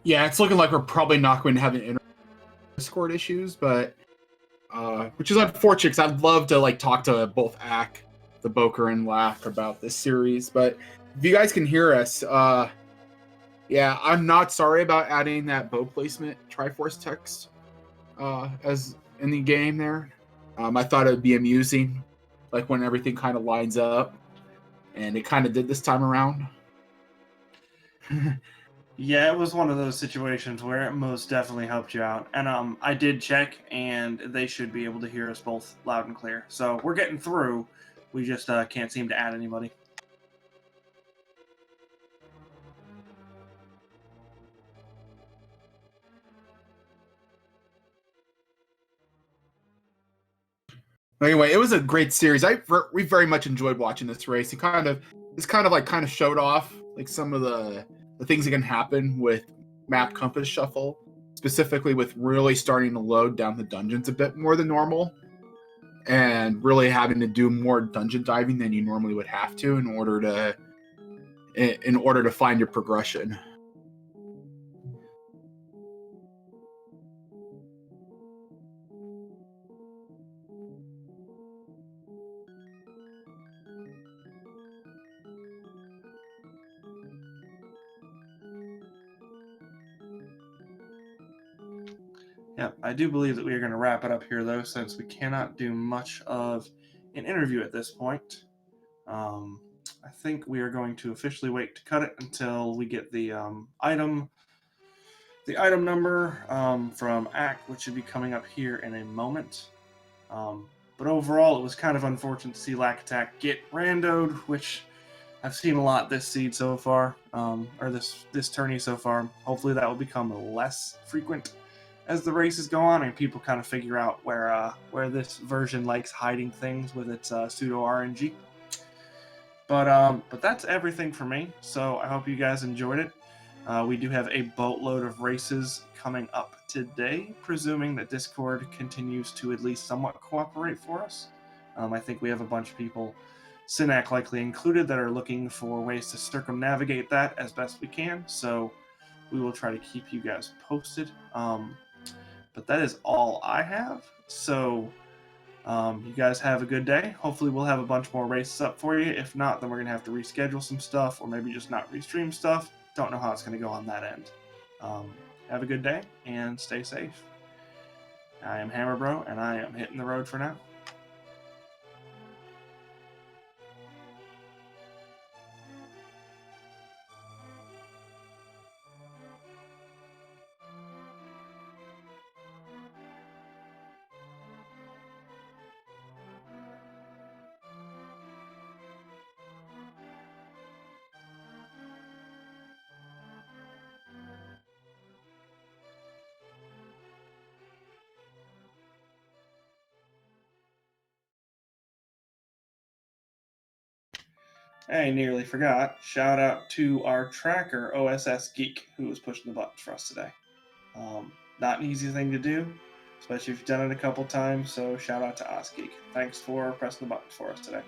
A: Yeah, it's looking like we're probably not going to have an Discord issues, but which is unfortunate because I'd love to like talk to both Acktheboker and Lack about this series. But if you guys can hear us, yeah, I'm not sorry about adding that bow placement Triforce text as in the game there. I thought it would be amusing, like when everything kind of lines up, and it kind of did this time around.
B: Yeah, it was one of those situations where it most definitely helped you out. And I did check, and they should be able to hear us both loud and clear. So we're getting through. We just can't seem to add anybody.
A: Anyway, it was a great series. We very much enjoyed watching this race. It kind of showed off like some of the things that can happen with map compass shuffle, specifically with really starting to load down the dungeons a bit more than normal, and really having to do more dungeon diving than you normally would have to in order to find your progression.
B: Yep, I do believe that we are going to wrap it up here, though, since we cannot do much of an interview at this point. I think we are going to officially wait to cut it until we get the item number from Ack, which should be coming up here in a moment. But overall, it was kind of unfortunate to see LackAttack get randoed, which I've seen a lot this seed so far, or this tourney so far. Hopefully, that will become less frequent as the races go on and people kind of figure out where this version likes hiding things with its pseudo RNG. But that's everything for me. So I hope you guys enjoyed it. We do have a boatload of races coming up today, presuming that Discord continues to at least somewhat cooperate for us. I think we have a bunch of people, Synac likely included, that are looking for ways to circumnavigate that as best we can. So we will try to keep you guys posted. But that is all I have. So you guys have a good day. Hopefully we'll have a bunch more races up for you. If not, then we're going to have to reschedule some stuff or maybe just not restream stuff. Don't know how it's going to go on that end. Have a good day and stay safe. I am Hammerbro, and I am hitting the road for now. I nearly forgot. Shout out to our tracker, OSS Geek, who was pushing the buttons for us today. Not an easy thing to do, especially if you've done it a couple times, so shout out to OSGeek. Thanks for pressing the buttons for us today.